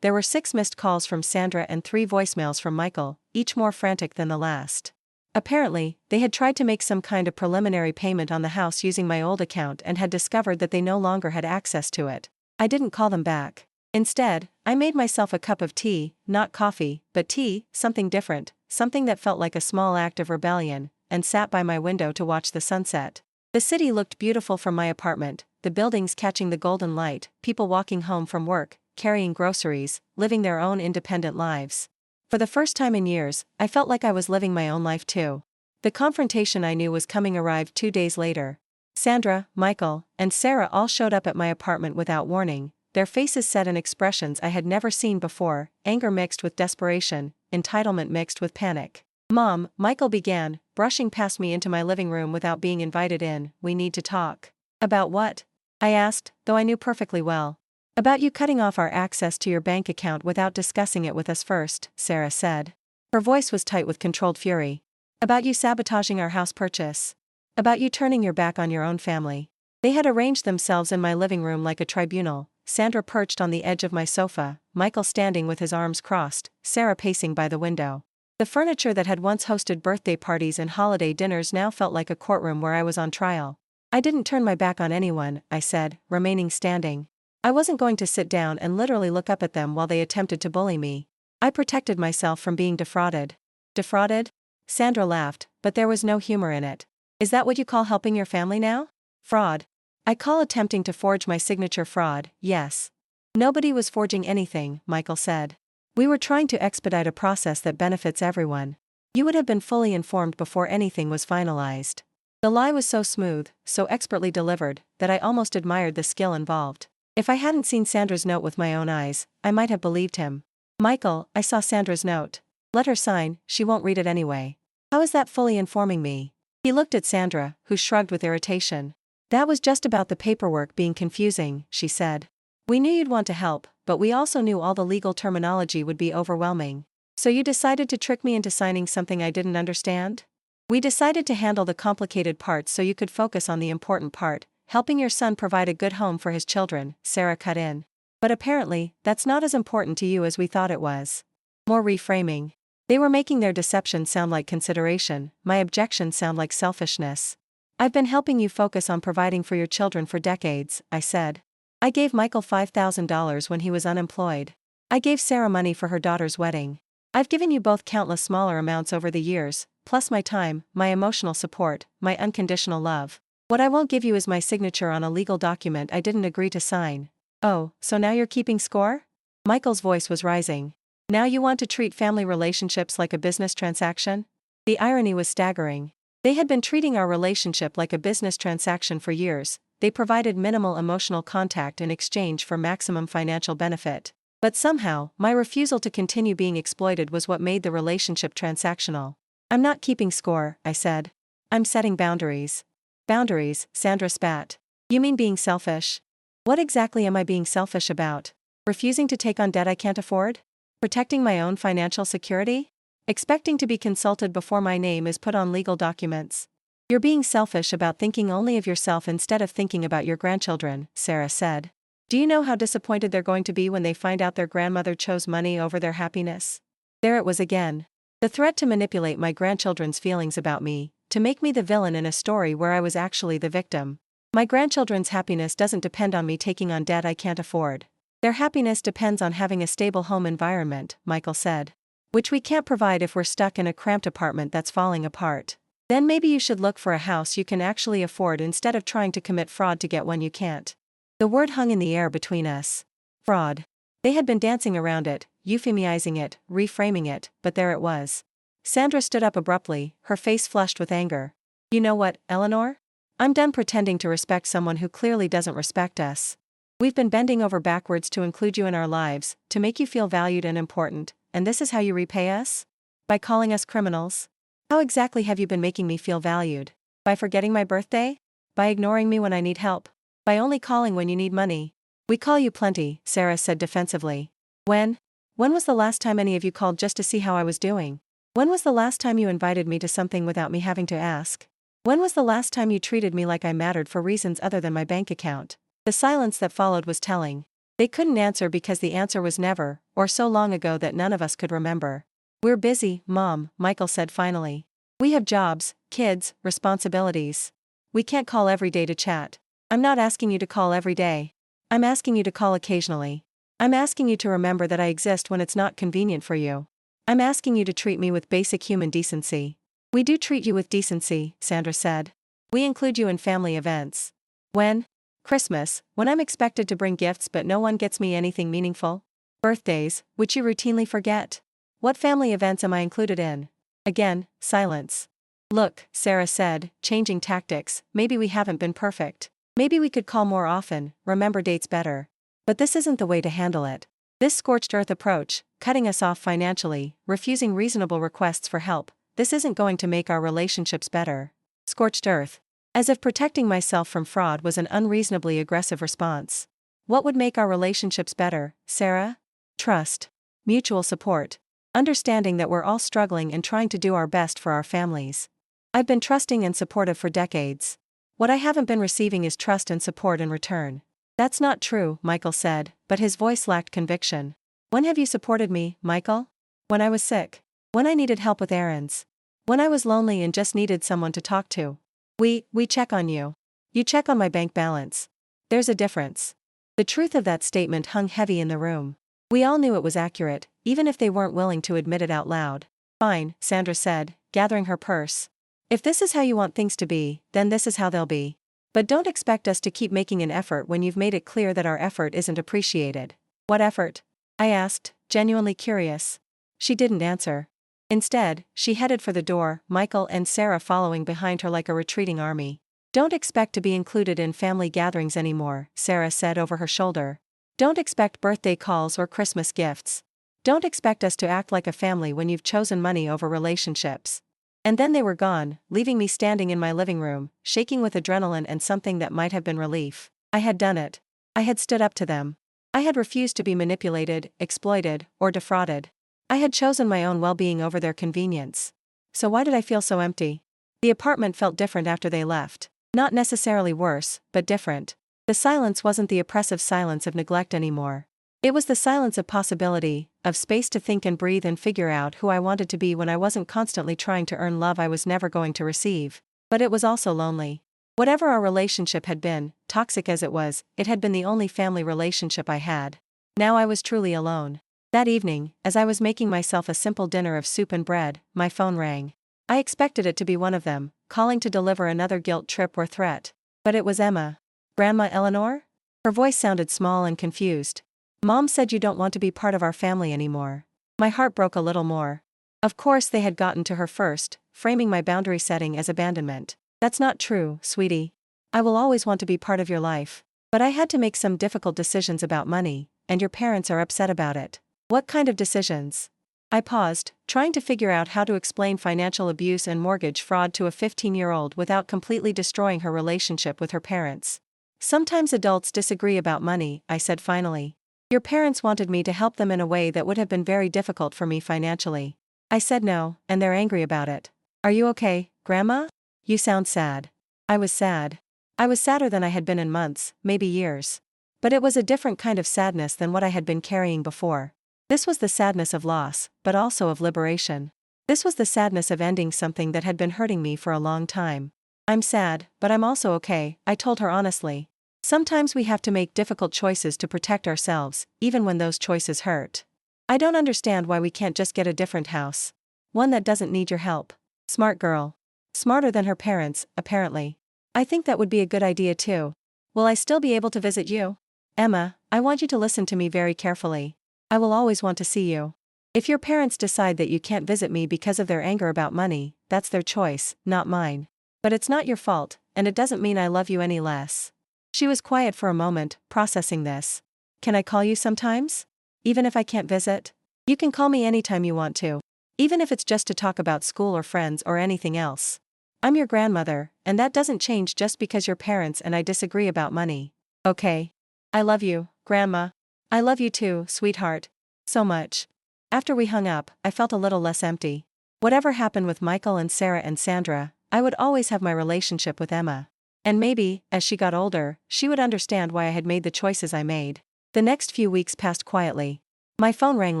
there were 6 missed calls from Sandra and 3 voicemails from Michael, each more frantic than the last. Apparently, they had tried to make some kind of preliminary payment on the house using my old account and had discovered that they no longer had access to it. I didn't call them back. Instead, I made myself a cup of tea, not coffee, but tea, something different, something that felt like a small act of rebellion, and sat by my window to watch the sunset. The city looked beautiful from my apartment, the buildings catching the golden light, people walking home from work, carrying groceries, living their own independent lives. For the first time in years, I felt like I was living my own life too. The confrontation I knew was coming arrived 2 days later. Sandra, Michael, and Sarah all showed up at my apartment without warning, their faces set in expressions I had never seen before, anger mixed with desperation, entitlement mixed with panic. "Mom," Michael began, brushing past me into my living room without being invited in, "we need to talk." "About what?" I asked, though I knew perfectly well. "About you cutting off our access to your bank account without discussing it with us first," Sarah said. Her voice was tight with controlled fury. "About you sabotaging our house purchase. About you turning your back on your own family." They had arranged themselves in my living room like a tribunal, Sandra perched on the edge of my sofa, Michael standing with his arms crossed, Sarah pacing by the window. The furniture that had once hosted birthday parties and holiday dinners now felt like a courtroom where I was on trial. "I didn't turn my back on anyone," I said, remaining standing. "I wasn't going to sit down and literally look up at them while they attempted to bully me. I protected myself from being defrauded." "Defrauded?" Sandra laughed, but there was no humor in it. "Is that what you call helping your family now? Fraud." "I call attempting to forge my signature fraud, yes." "Nobody was forging anything," Michael said. "We were trying to expedite a process that benefits everyone. You would have been fully informed before anything was finalized." The lie was so smooth, so expertly delivered, that I almost admired the skill involved. If I hadn't seen Sandra's note with my own eyes, I might have believed him. "Michael, I saw Sandra's note. Let her sign, she won't read it anyway." "How is that fully informing me?" He looked at Sandra, who shrugged with irritation. "That was just about the paperwork being confusing," she said. "We knew you'd want to help, but we also knew all the legal terminology would be overwhelming. So you decided to trick me into signing something I didn't understand?" "We decided to handle the complicated parts so you could focus on the important part, helping your son provide a good home for his children," Sarah cut in. "But apparently, that's not as important to you as we thought it was." More reframing. They were making their deception sound like consideration, my objections sound like selfishness. "I've been helping you focus on providing for your children for decades," I said. "I gave Michael $5,000 when he was unemployed. I gave Sarah money for her daughter's wedding. I've given you both countless smaller amounts over the years, plus my time, my emotional support, my unconditional love. What I won't give you is my signature on a legal document I didn't agree to sign." "Oh, so now you're keeping score?" Michael's voice was rising. "Now you want to treat family relationships like a business transaction?" The irony was staggering. They had been treating our relationship like a business transaction for years. They provided minimal emotional contact in exchange for maximum financial benefit. But somehow, my refusal to continue being exploited was what made the relationship transactional. "I'm not keeping score," I said. "I'm setting boundaries." "Boundaries," Sandra spat. "You mean being selfish?" "What exactly am I being selfish about? Refusing to take on debt I can't afford? Protecting my own financial security? Expecting to be consulted before my name is put on legal documents? You're being selfish about thinking only of yourself instead of thinking about your grandchildren," Sarah said. "Do you know how disappointed they're going to be when they find out their grandmother chose money over their happiness?" There it was again. The threat to manipulate my grandchildren's feelings about me, to make me the villain in a story where I was actually the victim. "My grandchildren's happiness doesn't depend on me taking on debt I can't afford. Their happiness depends on having a stable home environment," Michael said. "Which we can't provide if we're stuck in a cramped apartment that's falling apart. Then maybe you should look for a house you can actually afford instead of trying to commit fraud to get one you can't." The word hung in the air between us. Fraud. They had been dancing around it, euphemizing it, reframing it, but there it was. Sandra stood up abruptly, her face flushed with anger. "You know what, Eleanor? I'm done pretending to respect someone who clearly doesn't respect us. We've been bending over backwards to include you in our lives, to make you feel valued and important, and this is how you repay us? By calling us criminals? How exactly have you been making me feel valued? By forgetting my birthday? By ignoring me when I need help? By only calling when you need money?" "We call you plenty," Sarah said defensively. When? When was the last time any of you called just to see how I was doing? When was the last time you invited me to something without me having to ask?" When was the last time you treated me like I mattered for reasons other than my bank account? The silence that followed was telling. They couldn't answer because the answer was never, or so long ago that none of us could remember. We're busy, Mom, Michael said finally. We have jobs, kids, responsibilities. We can't call every day to chat. I'm not asking you to call every day. I'm asking you to call occasionally. I'm asking you to remember that I exist when it's not convenient for you. I'm asking you to treat me with basic human decency. We do treat you with decency, Sandra said. We include you in family events. When? Christmas, when I'm expected to bring gifts but no one gets me anything meaningful. Birthdays, which you routinely forget. What family events am I included in? Again, silence. Look, Sarah said, changing tactics, maybe we haven't been perfect. Maybe we could call more often, remember dates better. But this isn't the way to handle it. This scorched earth approach, cutting us off financially, refusing reasonable requests for help, this isn't going to make our relationships better. Scorched earth. As if protecting myself from fraud was an unreasonably aggressive response. What would make our relationships better, Sarah? Trust. Mutual support. Understanding that we're all struggling and trying to do our best for our families. I've been trusting and supportive for decades. What I haven't been receiving is trust and support in return. That's not true, Michael said, but his voice lacked conviction. When have you supported me, Michael? When I was sick. When I needed help with errands. When I was lonely and just needed someone to talk to. We check on you. You check on my bank balance. There's a difference. The truth of that statement hung heavy in the room. We all knew it was accurate, even if they weren't willing to admit it out loud. Fine, Sandra said, gathering her purse. If this is how you want things to be, then this is how they'll be. But don't expect us to keep making an effort when you've made it clear that our effort isn't appreciated. What effort? I asked, genuinely curious. She didn't answer. Instead, she headed for the door, Michael and Sarah following behind her like a retreating army. Don't expect to be included in family gatherings anymore, Sarah said over her shoulder. Don't expect birthday calls or Christmas gifts. Don't expect us to act like a family when you've chosen money over relationships. And then they were gone, leaving me standing in my living room, shaking with adrenaline and something that might have been relief. I had done it. I had stood up to them. I had refused to be manipulated, exploited, or defrauded. I had chosen my own well-being over their convenience. So why did I feel so empty? The apartment felt different after they left. Not necessarily worse, but different. The silence wasn't the oppressive silence of neglect anymore. It was the silence of possibility, of space to think and breathe and figure out who I wanted to be when I wasn't constantly trying to earn love I was never going to receive. But it was also lonely. Whatever our relationship had been, toxic as it had been the only family relationship I had. Now I was truly alone. That evening, as I was making myself a simple dinner of soup and bread, my phone rang. I expected it to be one of them, calling to deliver another guilt trip or threat. But it was Emma. Grandma Eleanor? Her voice sounded small and confused. Mom said you don't want to be part of our family anymore. My heart broke a little more. Of course they had gotten to her first, framing my boundary setting as abandonment. That's not true, sweetie. I will always want to be part of your life. But I had to make some difficult decisions about money, and your parents are upset about it. What kind of decisions? I paused, trying to figure out how to explain financial abuse and mortgage fraud to a 15-year-old without completely destroying her relationship with her parents. Sometimes adults disagree about money, I said finally. Your parents wanted me to help them in a way that would have been very difficult for me financially. I said no, and they're angry about it. Are you okay, Grandma? You sound sad. I was sad. I was sadder than I had been in months, maybe years. But it was a different kind of sadness than what I had been carrying before. This was the sadness of loss, but also of liberation. This was the sadness of ending something that had been hurting me for a long time. I'm sad, but I'm also okay, I told her honestly. Sometimes we have to make difficult choices to protect ourselves, even when those choices hurt. I don't understand why we can't just get a different house. One that doesn't need your help. Smart girl. Smarter than her parents, apparently. I think that would be a good idea too. Will I still be able to visit you? Emma, I want you to listen to me very carefully. I will always want to see you. If your parents decide that you can't visit me because of their anger about money, that's their choice, not mine. But it's not your fault, and it doesn't mean I love you any less. She was quiet for a moment, processing this. Can I call you sometimes? Even if I can't visit? You can call me anytime you want to. Even if it's just to talk about school or friends or anything else. I'm your grandmother, and that doesn't change just because your parents and I disagree about money. Okay. I love you, Grandma. I love you too, sweetheart. So much. After we hung up, I felt a little less empty. Whatever happened with Michael and Sarah and Sandra, I would always have my relationship with Emma. And maybe, as she got older, she would understand why I had made the choices I made. The next few weeks passed quietly. My phone rang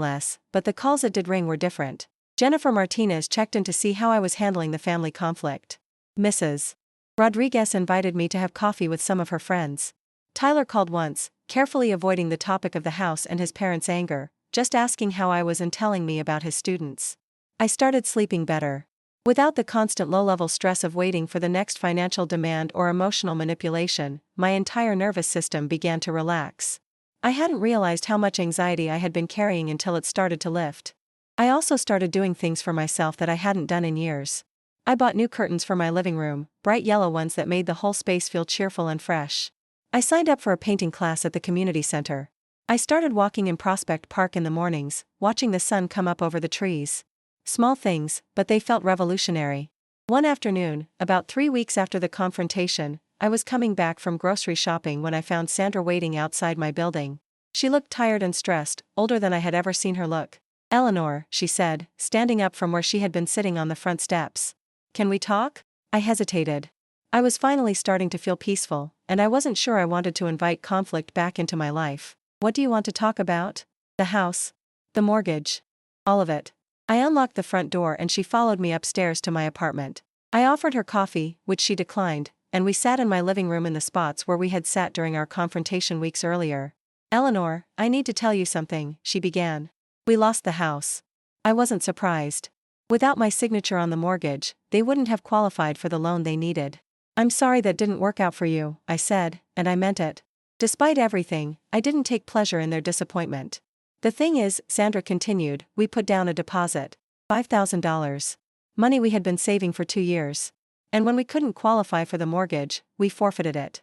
less, but the calls that did ring were different. Jennifer Martinez checked in to see how I was handling the family conflict. Mrs. Rodriguez invited me to have coffee with some of her friends. Tyler called once, carefully avoiding the topic of the house and his parents' anger, just asking how I was and telling me about his students. I started sleeping better. Without the constant low-level stress of waiting for the next financial demand or emotional manipulation, my entire nervous system began to relax. I hadn't realized how much anxiety I had been carrying until it started to lift. I also started doing things for myself that I hadn't done in years. I bought new curtains for my living room, bright yellow ones that made the whole space feel cheerful and fresh. I signed up for a painting class at the community center. I started walking in Prospect Park in the mornings, watching the sun come up over the trees. Small things, but they felt revolutionary. One afternoon, about 3 weeks after the confrontation, I was coming back from grocery shopping when I found Sandra waiting outside my building. She looked tired and stressed, older than I had ever seen her look. "Eleanor," she said, standing up from where she had been sitting on the front steps. "Can we talk?" I hesitated. I was finally starting to feel peaceful, and I wasn't sure I wanted to invite conflict back into my life. "What do you want to talk about?" "The house. The mortgage. All of it." I unlocked the front door and she followed me upstairs to my apartment. I offered her coffee, which she declined, and we sat in my living room in the spots where we had sat during our confrontation weeks earlier. "Eleanor, I need to tell you something," she began. "We lost the house." I wasn't surprised. Without my signature on the mortgage, they wouldn't have qualified for the loan they needed. "I'm sorry that didn't work out for you," I said, and I meant it. Despite everything, I didn't take pleasure in their disappointment. "The thing is," Sandra continued, "we put down a deposit. $5,000. Money we had been saving for 2 years. And when we couldn't qualify for the mortgage, we forfeited it."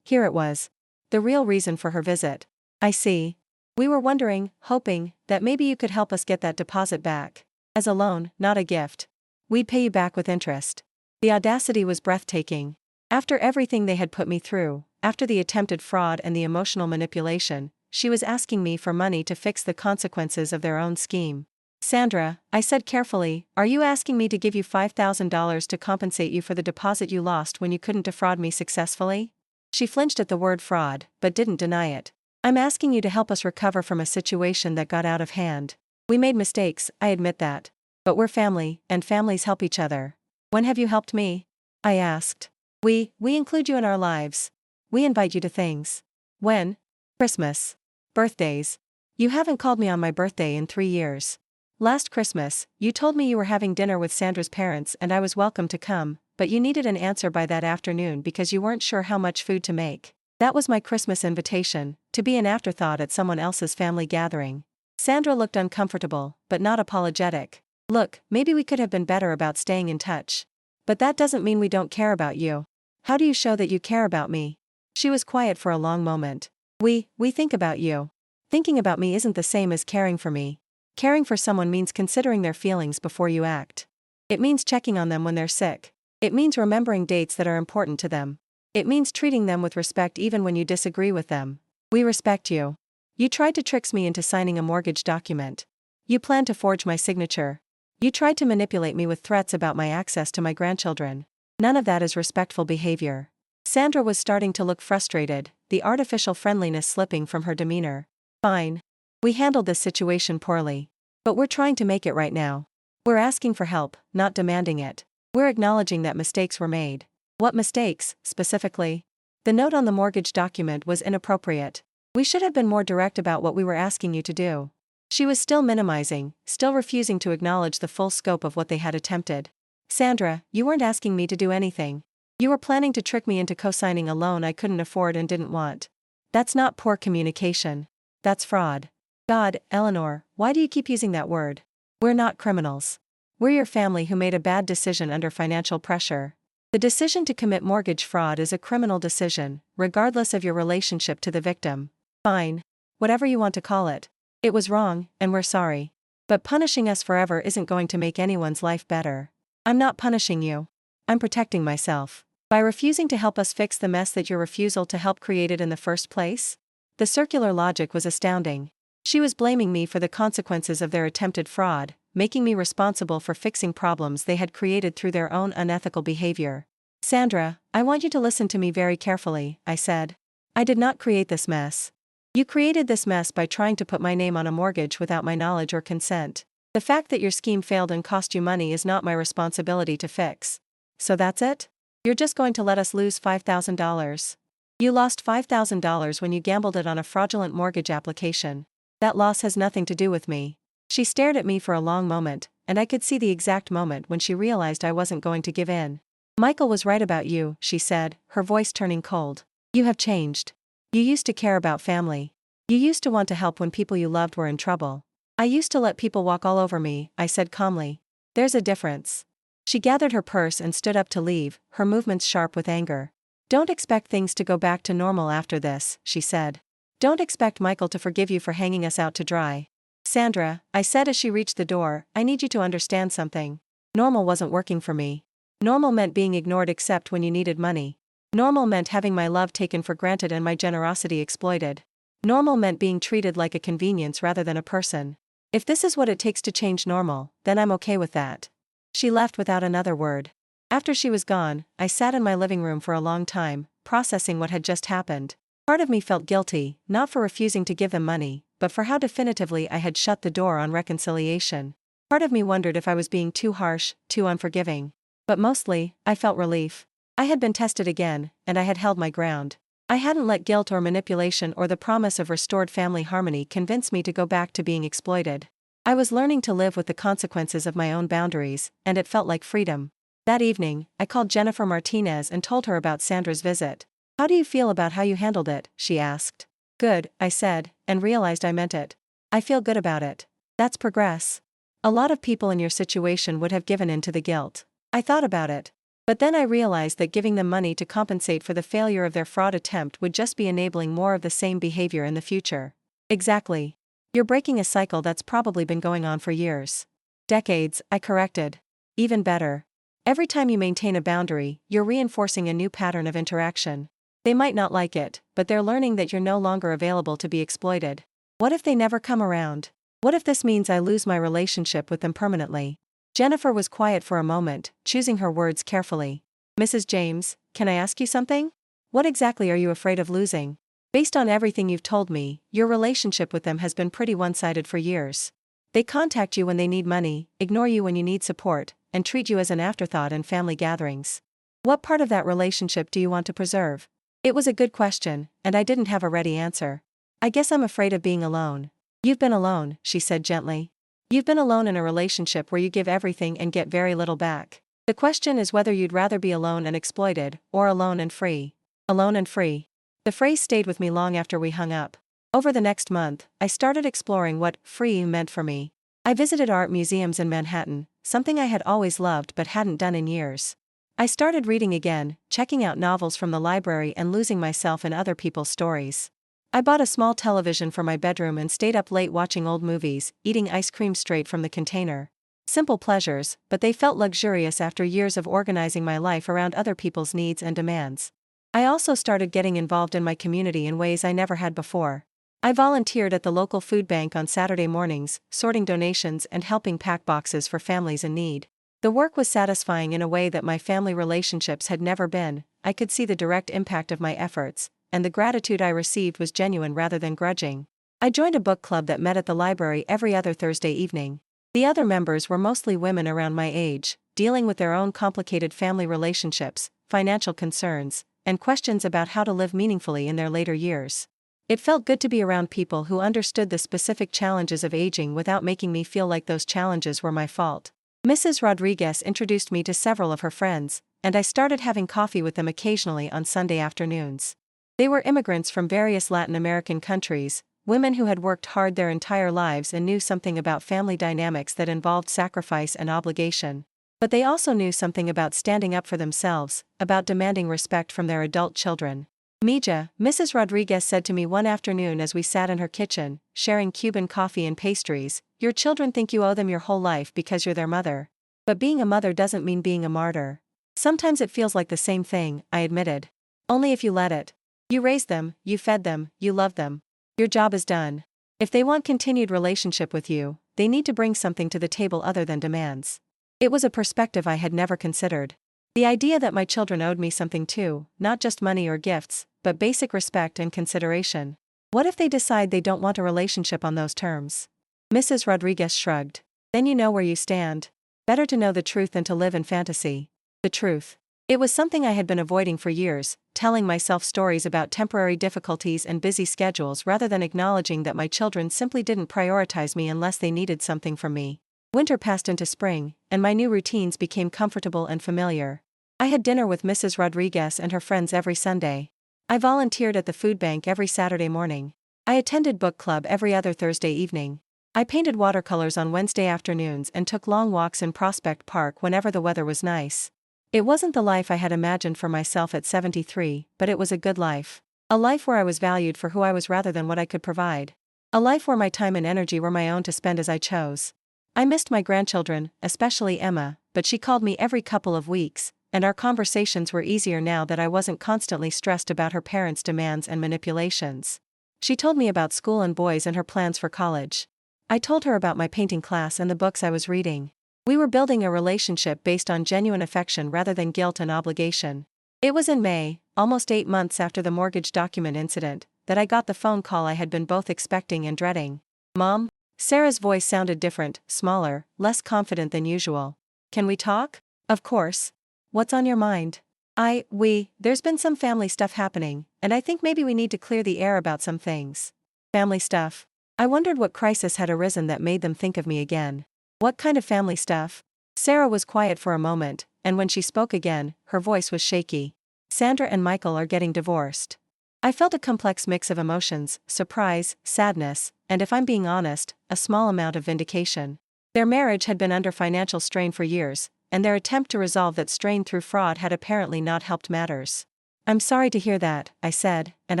Here it was. The real reason for her visit. "I see. We were wondering, hoping, that maybe you could help us get that deposit back. As a loan, not a gift. We'd pay you back with interest." The audacity was breathtaking. After everything they had put me through, after the attempted fraud and the emotional manipulation, she was asking me for money to fix the consequences of their own scheme. "Sandra," I said carefully, "are you asking me to give you $5,000 to compensate you for the deposit you lost when you couldn't defraud me successfully?" She flinched at the word fraud, but didn't deny it. "I'm asking you to help us recover from a situation that got out of hand. We made mistakes, I admit that. But we're family, and families help each other." "When have you helped me?" I asked. We include you in our lives. We invite you to things." "When?" "Christmas. Birthdays. You haven't called me on my birthday in 3 years. Last Christmas, you told me you were having dinner with Sandra's parents and I was welcome to come, but you needed an answer by that afternoon because you weren't sure how much food to make. That was my Christmas invitation, to be an afterthought at someone else's family gathering." Sandra looked uncomfortable, but not apologetic. "Look, maybe we could have been better about staying in touch. But that doesn't mean we don't care about you. How do you show that you care about me?" She was quiet for a long moment. We think about you. Thinking about me isn't the same as caring for me. Caring for someone means considering their feelings before you act. It means checking on them when they're sick. It means remembering dates that are important to them. It means treating them with respect even when you disagree with them. We respect you. You tried to trick me into signing a mortgage document. You planned to forge my signature. You tried to manipulate me with threats about my access to my grandchildren. None of that is respectful behavior." Sandra was starting to look frustrated, the artificial friendliness slipping from her demeanor. "Fine. We handled this situation poorly. But we're trying to make it right now. We're asking for help, not demanding it. We're acknowledging that mistakes were made." "What mistakes, specifically?" "The note on the mortgage document was inappropriate. We should have been more direct about what we were asking you to do." She was still minimizing, still refusing to acknowledge the full scope of what they had attempted. "Sandra, you weren't asking me to do anything. You were planning to trick me into co-signing a loan I couldn't afford and didn't want. That's not poor communication. That's fraud." "God, Eleanor, why do you keep using that word? We're not criminals. We're your family who made a bad decision under financial pressure. The decision to commit mortgage fraud is a criminal decision, regardless of your relationship to the victim. Fine. Whatever you want to call it. It was wrong, and we're sorry. But punishing us forever isn't going to make anyone's life better. I'm not punishing you. I'm protecting myself. By refusing to help us fix the mess that your refusal to help created in the first place?" The circular logic was astounding. She was blaming me for the consequences of their attempted fraud, making me responsible for fixing problems they had created through their own unethical behavior. Sandra, I want you to listen to me very carefully, I said. I did not create this mess. You created this mess by trying to put my name on a mortgage without my knowledge or consent. The fact that your scheme failed and cost you money is not my responsibility to fix. So that's it? You're just going to let us lose $5,000? You lost $5,000 when you gambled it on a fraudulent mortgage application. That loss has nothing to do with me. She stared at me for a long moment, and I could see the exact moment when she realized I wasn't going to give in. Michael was right about you, she said, her voice turning cold. You have changed. You used to care about family. You used to want to help when people you loved were in trouble. I used to let people walk all over me, I said calmly. There's a difference. She gathered her purse and stood up to leave, her movements sharp with anger. Don't expect things to go back to normal after this, she said. Don't expect Michael to forgive you for hanging us out to dry. Sandra, I said as she reached the door, I need you to understand something. Normal wasn't working for me. Normal meant being ignored except when you needed money. Normal meant having my love taken for granted and my generosity exploited. Normal meant being treated like a convenience rather than a person. If this is what it takes to change normal, then I'm okay with that. She left without another word. After she was gone, I sat in my living room for a long time, processing what had just happened. Part of me felt guilty, not for refusing to give them money, but for how definitively I had shut the door on reconciliation. Part of me wondered if I was being too harsh, too unforgiving. But mostly, I felt relief. I had been tested again, and I had held my ground. I hadn't let guilt or manipulation or the promise of restored family harmony convince me to go back to being exploited. I was learning to live with the consequences of my own boundaries, and it felt like freedom. That evening, I called Jennifer Martinez and told her about Sandra's visit. How do you feel about how you handled it? She asked. Good, I said, and realized I meant it. I feel good about it. That's progress. A lot of people in your situation would have given in to the guilt. I thought about it. But then I realized that giving them money to compensate for the failure of their fraud attempt would just be enabling more of the same behavior in the future. Exactly. You're breaking a cycle that's probably been going on for years. Decades, I corrected. Even better. Every time you maintain a boundary, you're reinforcing a new pattern of interaction. They might not like it, but they're learning that you're no longer available to be exploited. What if they never come around? What if this means I lose my relationship with them permanently? Jennifer was quiet for a moment, choosing her words carefully. Mrs. James, can I ask you something? What exactly are you afraid of losing? Based on everything you've told me, your relationship with them has been pretty one-sided for years. They contact you when they need money, ignore you when you need support, and treat you as an afterthought in family gatherings. What part of that relationship do you want to preserve? It was a good question, and I didn't have a ready answer. I guess I'm afraid of being alone. You've been alone, she said gently. You've been alone in a relationship where you give everything and get very little back. The question is whether you'd rather be alone and exploited, or alone and free. Alone and free. The phrase stayed with me long after we hung up. Over the next month, I started exploring what free meant for me. I visited art museums in Manhattan, something I had always loved but hadn't done in years. I started reading again, checking out novels from the library and losing myself in other people's stories. I bought a small television for my bedroom and stayed up late watching old movies, eating ice cream straight from the container. Simple pleasures, but they felt luxurious after years of organizing my life around other people's needs and demands. I also started getting involved in my community in ways I never had before. I volunteered at the local food bank on Saturday mornings, sorting donations and helping pack boxes for families in need. The work was satisfying in a way that my family relationships had never been. I could see the direct impact of my efforts, and the gratitude I received was genuine rather than grudging. I joined a book club that met at the library every other Thursday evening. The other members were mostly women around my age, dealing with their own complicated family relationships, financial concerns, and questions about how to live meaningfully in their later years. It felt good to be around people who understood the specific challenges of aging without making me feel like those challenges were my fault. Mrs. Rodriguez introduced me to several of her friends, and I started having coffee with them occasionally on Sunday afternoons. They were immigrants from various Latin American countries, women who had worked hard their entire lives and knew something about family dynamics that involved sacrifice and obligation. But they also knew something about standing up for themselves, about demanding respect from their adult children. Mija, Mrs. Rodriguez said to me one afternoon as we sat in her kitchen, sharing Cuban coffee and pastries, your children think you owe them your whole life because you're their mother. But being a mother doesn't mean being a martyr. Sometimes it feels like the same thing, I admitted. Only if you let it. You raised them, you fed them, you loved them. Your job is done. If they want continued relationship with you, they need to bring something to the table other than demands. It was a perspective I had never considered. The idea that my children owed me something too, not just money or gifts, but basic respect and consideration. What if they decide they don't want a relationship on those terms? Mrs. Rodriguez shrugged. Then you know where you stand. Better to know the truth than to live in fantasy. The truth. It was something I had been avoiding for years, telling myself stories about temporary difficulties and busy schedules rather than acknowledging that my children simply didn't prioritize me unless they needed something from me. Winter passed into spring, and my new routines became comfortable and familiar. I had dinner with Mrs. Rodriguez and her friends every Sunday. I volunteered at the food bank every Saturday morning. I attended book club every other Thursday evening. I painted watercolors on Wednesday afternoons and took long walks in Prospect Park whenever the weather was nice. It wasn't the life I had imagined for myself at 73, but it was a good life. A life where I was valued for who I was rather than what I could provide. A life where my time and energy were my own to spend as I chose. I missed my grandchildren, especially Emma, but she called me every couple of weeks, and our conversations were easier now that I wasn't constantly stressed about her parents' demands and manipulations. She told me about school and boys and her plans for college. I told her about my painting class and the books I was reading. We were building a relationship based on genuine affection rather than guilt and obligation. It was in May, almost 8 months after the mortgage document incident, that I got the phone call I had been both expecting and dreading. "Mom?" Sarah's voice sounded different, smaller, less confident than usual. "Can we talk?" "Of course. What's on your mind?" There's been some family stuff happening, and I think maybe we need to clear the air about some things." Family stuff? I wondered what crisis had arisen that made them think of me again. What kind of family stuff? Sarah was quiet for a moment, and when she spoke again, her voice was shaky. "Sandra and Michael are getting divorced." I felt a complex mix of emotions, surprise, sadness, and if I'm being honest, a small amount of vindication. Their marriage had been under financial strain for years, and their attempt to resolve that strain through fraud had apparently not helped matters. "I'm sorry to hear that," I said, and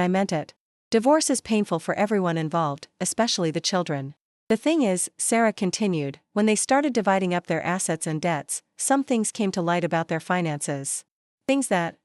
I meant it. Divorce is painful for everyone involved, especially the children. "The thing is," Sarah continued, "when they started dividing up their assets and debts, some things came to light about their finances. Things that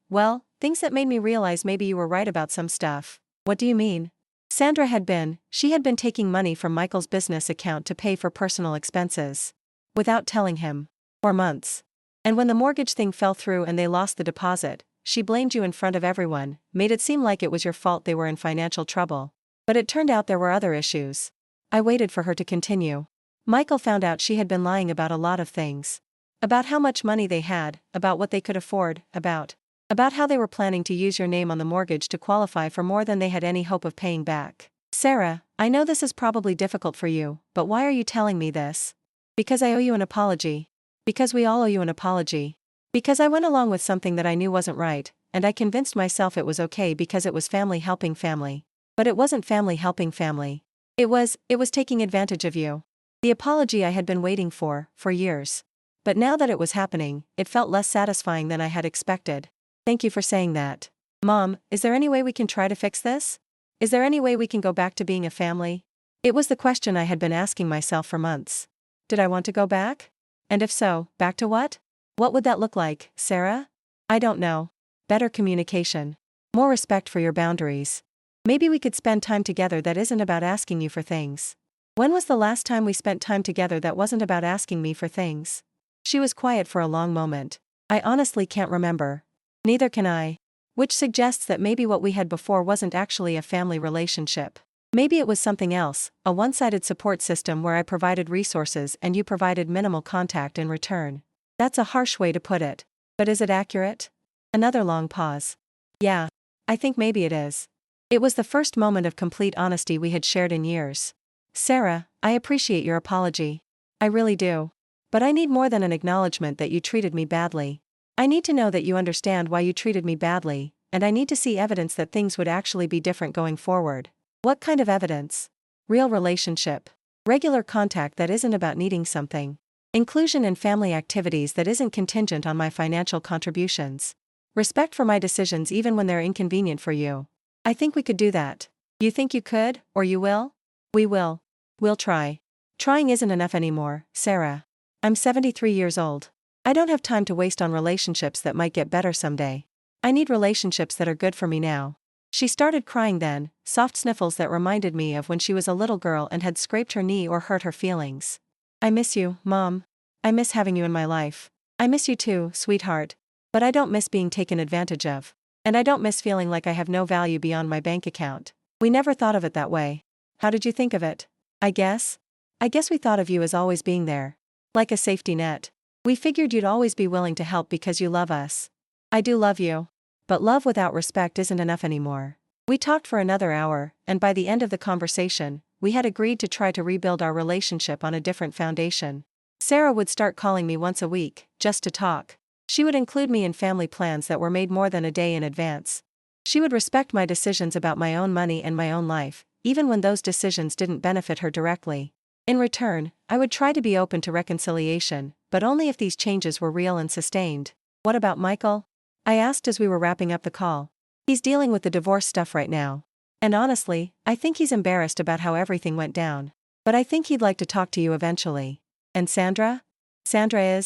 made me realize maybe you were right about some stuff." "What do you mean?" She had been taking money from Michael's business account to pay for personal expenses. Without telling him. For months. And when the mortgage thing fell through and they lost the deposit, she blamed you in front of everyone, made it seem like it was your fault they were in financial trouble. But it turned out there were other issues. I waited for her to continue. "Michael found out she had been lying about a lot of things. About how much money they had, about what they could afford, about how they were planning to use your name on the mortgage to qualify for more than they had any hope of paying back." "Sarah, I know this is probably difficult for you, but why are you telling me this?" "Because I owe you an apology. Because we all owe you an apology. Because I went along with something that I knew wasn't right, and I convinced myself it was okay because it was family helping family. But it wasn't family helping family. It was taking advantage of you." The apology I had been waiting for years. But now that it was happening, it felt less satisfying than I had expected. "Thank you for saying that. Mom, is there any way we can try to fix this? Is there any way we can go back to being a family?" It was the question I had been asking myself for months. Did I want to go back? And if so, back to what? What would that look like, Sarah? I don't know. Better communication. More respect for your boundaries. Maybe we could spend time together that isn't about asking you for things. When was the last time we spent time together that wasn't about asking me for things? She was quiet for a long moment. I honestly can't remember. Neither can I. Which suggests that maybe what we had before wasn't actually a family relationship. Maybe it was something else, a one-sided support system where I provided resources and you provided minimal contact in return. That's a harsh way to put it. But is it accurate? Another long pause. Yeah. I think maybe it is. It was the first moment of complete honesty we had shared in years. "Sarah, I appreciate your apology. I really do. But I need more than an acknowledgement that you treated me badly. I need to know that you understand why you treated me badly, and I need to see evidence that things would actually be different going forward." "What kind of evidence?" "Real relationship. Regular contact that isn't about needing something. Inclusion in family activities that isn't contingent on my financial contributions. Respect for my decisions even when they're inconvenient for you." I think we could do that. You think you could, or you will? We will. We'll try. Trying isn't enough anymore, Sarah. I'm 73 years old. I don't have time to waste on relationships that might get better someday. I need relationships that are good for me now. She started crying then, soft sniffles that reminded me of when she was a little girl and had scraped her knee or hurt her feelings. I miss you, Mom. I miss having you in my life. I miss you too, sweetheart. But I don't miss being taken advantage of. And I don't miss feeling like I have no value beyond my bank account. We never thought of it that way. How did you think of it? I guess we thought of you as always being there. Like a safety net. We figured you'd always be willing to help because you love us. I do love you. But love without respect isn't enough anymore. We talked for another hour, and by the end of the conversation, we had agreed to try to rebuild our relationship on a different foundation. Sarah would start calling me once a week, just to talk. She would include me in family plans that were made more than a day in advance. She would respect my decisions about my own money and my own life, even when those decisions didn't benefit her directly. In return, I would try to be open to reconciliation, but only if these changes were real and sustained. What about Michael? I asked as we were wrapping up the call. He's dealing with the divorce stuff right now. And honestly, I think he's embarrassed about how everything went down. But I think he'd like to talk to you eventually. And Sandra? Sandra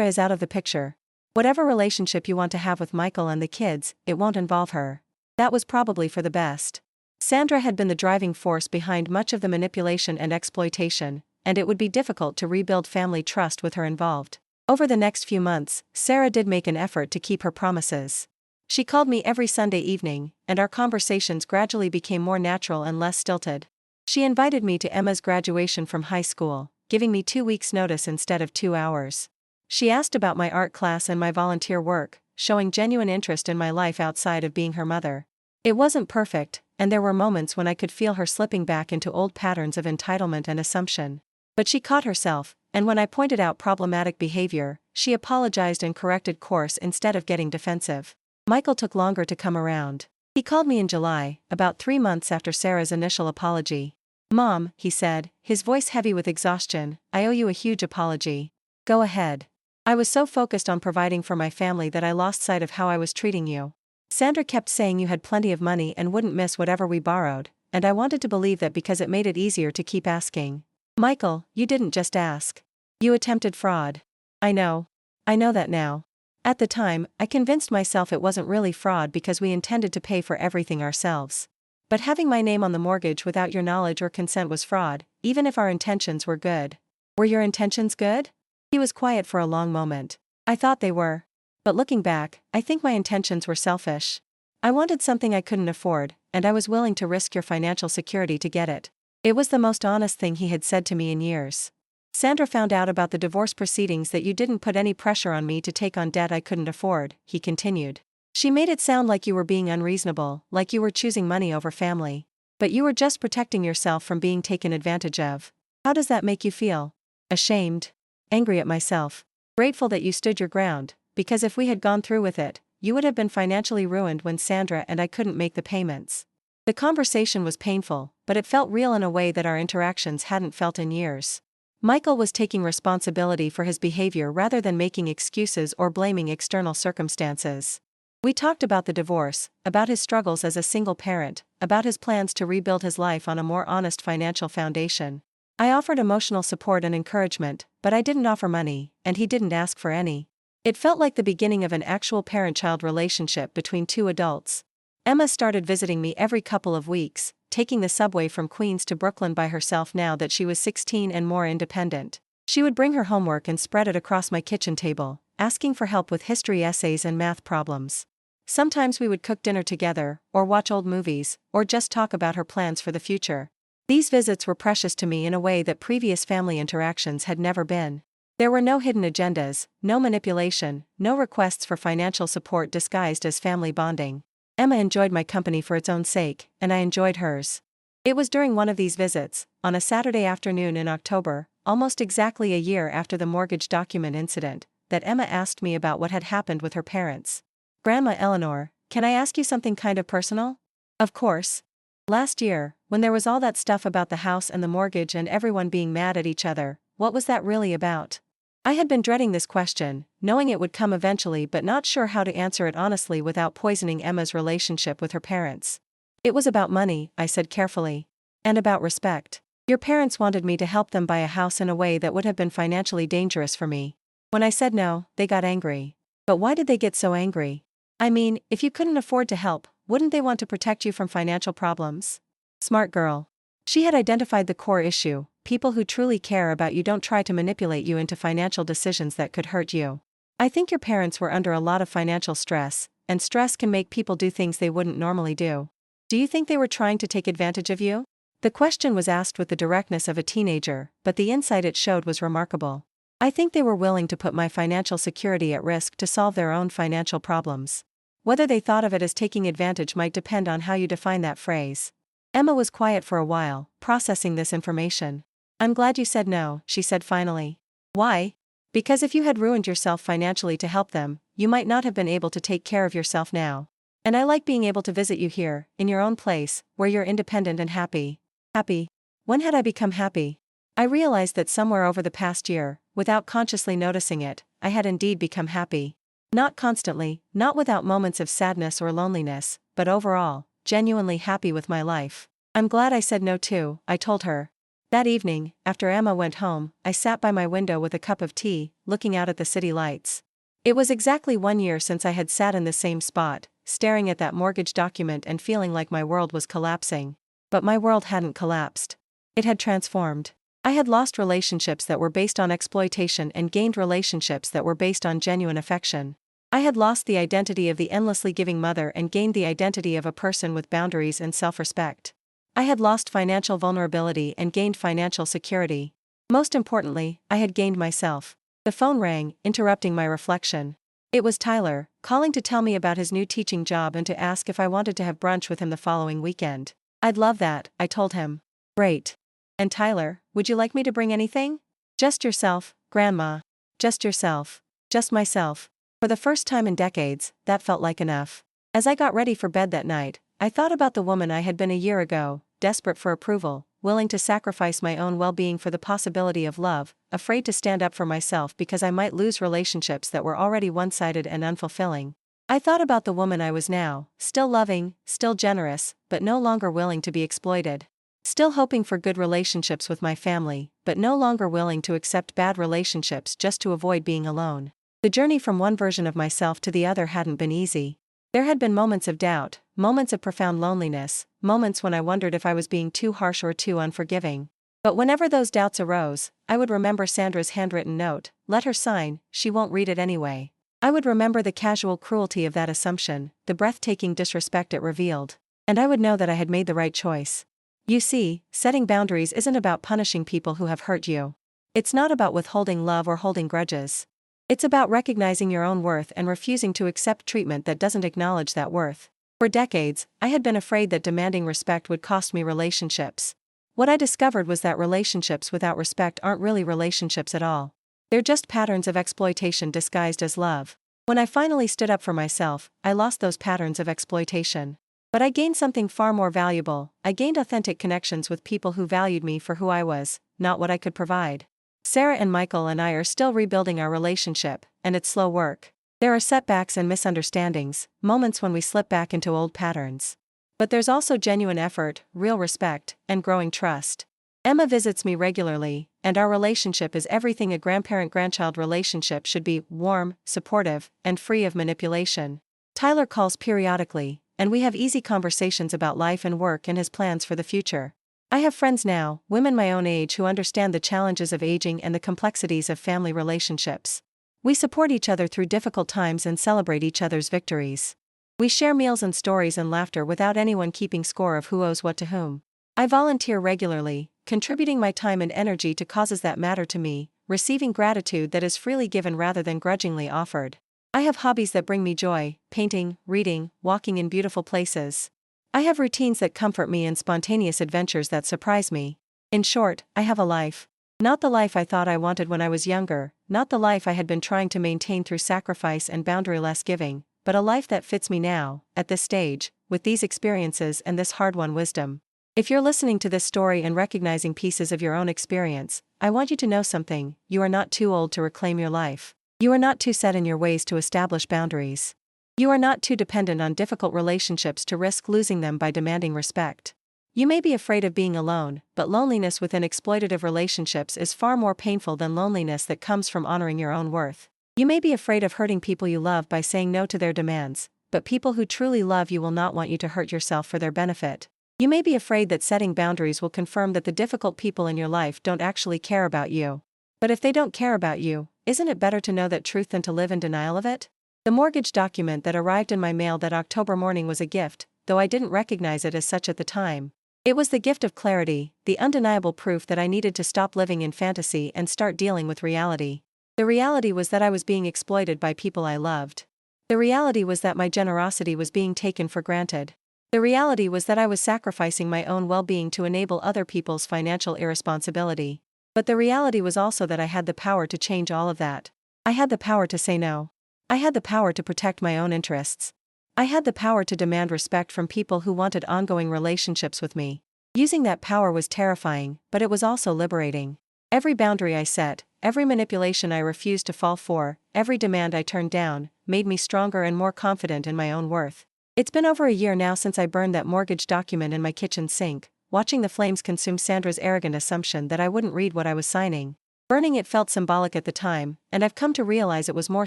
is out of the picture. Whatever relationship you want to have with Michael and the kids, it won't involve her. That was probably for the best. Sandra had been the driving force behind much of the manipulation and exploitation, and it would be difficult to rebuild family trust with her involved. Over the next few months, Sarah did make an effort to keep her promises. She called me every Sunday evening, and our conversations gradually became more natural and less stilted. She invited me to Emma's graduation from high school, giving me 2 weeks' notice instead of 2 hours. She asked about my art class and my volunteer work, showing genuine interest in my life outside of being her mother. It wasn't perfect, and there were moments when I could feel her slipping back into old patterns of entitlement and assumption. But she caught herself, and when I pointed out problematic behavior, she apologized and corrected course instead of getting defensive. Michael took longer to come around. He called me in July, about 3 months after Sarah's initial apology. Mom, he said, his voice heavy with exhaustion, I owe you a huge apology. Go ahead. I was so focused on providing for my family that I lost sight of how I was treating you. Sandra kept saying you had plenty of money and wouldn't miss whatever we borrowed, and I wanted to believe that because it made it easier to keep asking. Michael, you didn't just ask. You attempted fraud. I know that now. At the time, I convinced myself it wasn't really fraud because we intended to pay for everything ourselves. But having my name on the mortgage without your knowledge or consent was fraud, even if our intentions were good. Were your intentions good? He was quiet for a long moment. I thought they were. But looking back, I think my intentions were selfish. I wanted something I couldn't afford, and I was willing to risk your financial security to get it. It was the most honest thing he had said to me in years. Sandra found out about the divorce proceedings that you didn't put any pressure on me to take on debt I couldn't afford, he continued. She made it sound like you were being unreasonable, like you were choosing money over family. But you were just protecting yourself from being taken advantage of. How does that make you feel? Ashamed. Angry at myself. Grateful that you stood your ground, because if we had gone through with it, you would have been financially ruined when Sandra and I couldn't make the payments. The conversation was painful, but it felt real in a way that our interactions hadn't felt in years. Michael was taking responsibility for his behavior rather than making excuses or blaming external circumstances. We talked about the divorce, about his struggles as a single parent, about his plans to rebuild his life on a more honest financial foundation. I offered emotional support and encouragement, but I didn't offer money, and he didn't ask for any. It felt like the beginning of an actual parent-child relationship between two adults. Emma started visiting me every couple of weeks, taking the subway from Queens to Brooklyn by herself now that she was 16 and more independent. She would bring her homework and spread it across my kitchen table, asking for help with history essays and math problems. Sometimes we would cook dinner together, or watch old movies, or just talk about her plans for the future. These visits were precious to me in a way that previous family interactions had never been. There were no hidden agendas, no manipulation, no requests for financial support disguised as family bonding. Emma enjoyed my company for its own sake, and I enjoyed hers. It was during one of these visits, on a Saturday afternoon in October, almost exactly a year after the mortgage document incident, that Emma asked me about what had happened with her parents. Grandma Eleanor, can I ask you something kind of personal? Of course. Last year, when there was all that stuff about the house and the mortgage and everyone being mad at each other, what was that really about? I had been dreading this question, knowing it would come eventually but not sure how to answer it honestly without poisoning Emma's relationship with her parents. It was about money, I said carefully. And about respect. Your parents wanted me to help them buy a house in a way that would have been financially dangerous for me. When I said no, they got angry. But why did they get so angry? I mean, if you couldn't afford to help, wouldn't they want to protect you from financial problems? Smart girl. She had identified the core issue: people who truly care about you don't try to manipulate you into financial decisions that could hurt you. I think your parents were under a lot of financial stress, and stress can make people do things they wouldn't normally do. Do you think they were trying to take advantage of you? The question was asked with the directness of a teenager, but the insight it showed was remarkable. I think they were willing to put my financial security at risk to solve their own financial problems. Whether they thought of it as taking advantage might depend on how you define that phrase. Emma was quiet for a while, processing this information. I'm glad you said no, she said finally. Why? Because if you had ruined yourself financially to help them, you might not have been able to take care of yourself now. And I like being able to visit you here, in your own place, where you're independent and happy. Happy? When had I become happy? I realized that somewhere over the past year, without consciously noticing it, I had indeed become happy. Not constantly, not without moments of sadness or loneliness, but overall, genuinely happy with my life. I'm glad I said no too, I told her. That evening, after Emma went home, I sat by my window with a cup of tea, looking out at the city lights. It was exactly 1 year since I had sat in the same spot, staring at that mortgage document and feeling like my world was collapsing. But my world hadn't collapsed. It had transformed. I had lost relationships that were based on exploitation and gained relationships that were based on genuine affection. I had lost the identity of the endlessly giving mother and gained the identity of a person with boundaries and self-respect. I had lost financial vulnerability and gained financial security. Most importantly, I had gained myself. The phone rang, interrupting my reflection. It was Tyler, calling to tell me about his new teaching job and to ask if I wanted to have brunch with him the following weekend. I'd love that, I told him. Great. And Tyler, would you like me to bring anything? Just yourself, Grandma. Just yourself. Just myself. For the first time in decades, that felt like enough. As I got ready for bed that night, I thought about the woman I had been a year ago, desperate for approval, willing to sacrifice my own well-being for the possibility of love, afraid to stand up for myself because I might lose relationships that were already one-sided and unfulfilling. I thought about the woman I was now, still loving, still generous, but no longer willing to be exploited. Still hoping for good relationships with my family, but no longer willing to accept bad relationships just to avoid being alone. The journey from one version of myself to the other hadn't been easy. There had been moments of doubt, moments of profound loneliness, moments when I wondered if I was being too harsh or too unforgiving. But whenever those doubts arose, I would remember Sandra's handwritten note, let her sign, she won't read it anyway. I would remember the casual cruelty of that assumption, the breathtaking disrespect it revealed. And I would know that I had made the right choice. You see, setting boundaries isn't about punishing people who have hurt you. It's not about withholding love or holding grudges. It's about recognizing your own worth and refusing to accept treatment that doesn't acknowledge that worth. For decades, I had been afraid that demanding respect would cost me relationships. What I discovered was that relationships without respect aren't really relationships at all. They're just patterns of exploitation disguised as love. When I finally stood up for myself, I lost those patterns of exploitation. But I gained something far more valuable. I gained authentic connections with people who valued me for who I was, not what I could provide. Sarah and Michael and I are still rebuilding our relationship, and it's slow work. There are setbacks and misunderstandings, moments when we slip back into old patterns. But there's also genuine effort, real respect, and growing trust. Emma visits me regularly, and our relationship is everything a grandparent-grandchild relationship should be: warm, supportive, and free of manipulation. Tyler calls periodically, and we have easy conversations about life and work and his plans for the future. I have friends now, women my own age, who understand the challenges of aging and the complexities of family relationships. We support each other through difficult times and celebrate each other's victories. We share meals and stories and laughter without anyone keeping score of who owes what to whom. I volunteer regularly, contributing my time and energy to causes that matter to me, receiving gratitude that is freely given rather than grudgingly offered. I have hobbies that bring me joy: painting, reading, walking in beautiful places. I have routines that comfort me and spontaneous adventures that surprise me. In short, I have a life. Not the life I thought I wanted when I was younger, not the life I had been trying to maintain through sacrifice and boundaryless giving, but a life that fits me now, at this stage, with these experiences and this hard-won wisdom. If you're listening to this story and recognizing pieces of your own experience, I want you to know something: you are not too old to reclaim your life. You are not too set in your ways to establish boundaries. You are not too dependent on difficult relationships to risk losing them by demanding respect. You may be afraid of being alone, but loneliness within exploitative relationships is far more painful than loneliness that comes from honoring your own worth. You may be afraid of hurting people you love by saying no to their demands, but people who truly love you will not want you to hurt yourself for their benefit. You may be afraid that setting boundaries will confirm that the difficult people in your life don't actually care about you. But if they don't care about you, isn't it better to know that truth than to live in denial of it? The mortgage document that arrived in my mail that October morning was a gift, though I didn't recognize it as such at the time. It was the gift of clarity, the undeniable proof that I needed to stop living in fantasy and start dealing with reality. The reality was that I was being exploited by people I loved. The reality was that my generosity was being taken for granted. The reality was that I was sacrificing my own well-being to enable other people's financial irresponsibility. But the reality was also that I had the power to change all of that. I had the power to say no. I had the power to protect my own interests. I had the power to demand respect from people who wanted ongoing relationships with me. Using that power was terrifying, but it was also liberating. Every boundary I set, every manipulation I refused to fall for, every demand I turned down, made me stronger and more confident in my own worth. It's been over a year now since I burned that mortgage document in my kitchen sink, watching the flames consume Sandra's arrogant assumption that I wouldn't read what I was signing. Burning it felt symbolic at the time, and I've come to realize it was more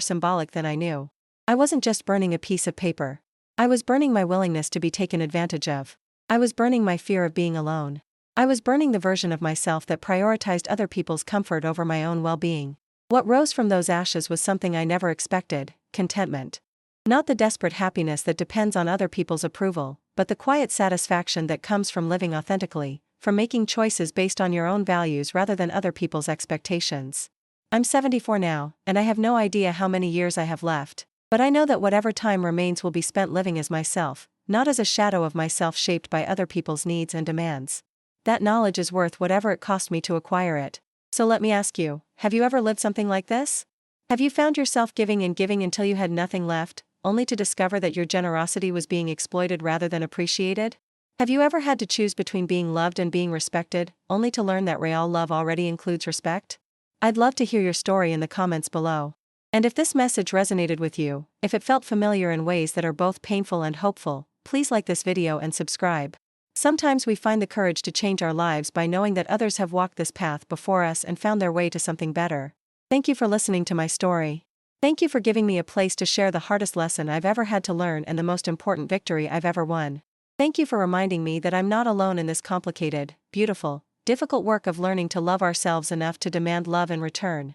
symbolic than I knew. I wasn't just burning a piece of paper. I was burning my willingness to be taken advantage of. I was burning my fear of being alone. I was burning the version of myself that prioritized other people's comfort over my own well-being. What rose from those ashes was something I never expected: contentment. Not the desperate happiness that depends on other people's approval, but the quiet satisfaction that comes from living authentically, from making choices based on your own values rather than other people's expectations. I'm 74 now, and I have no idea how many years I have left. But I know that whatever time remains will be spent living as myself, not as a shadow of myself shaped by other people's needs and demands. That knowledge is worth whatever it cost me to acquire it. So let me ask you, have you ever lived something like this? Have you found yourself giving and giving until you had nothing left, only to discover that your generosity was being exploited rather than appreciated? Have you ever had to choose between being loved and being respected, only to learn that real love already includes respect? I'd love to hear your story in the comments below. And if this message resonated with you, if it felt familiar in ways that are both painful and hopeful, please like this video and subscribe. Sometimes we find the courage to change our lives by knowing that others have walked this path before us and found their way to something better. Thank you for listening to my story. Thank you for giving me a place to share the hardest lesson I've ever had to learn and the most important victory I've ever won. Thank you for reminding me that I'm not alone in this complicated, beautiful, difficult work of learning to love ourselves enough to demand love in return.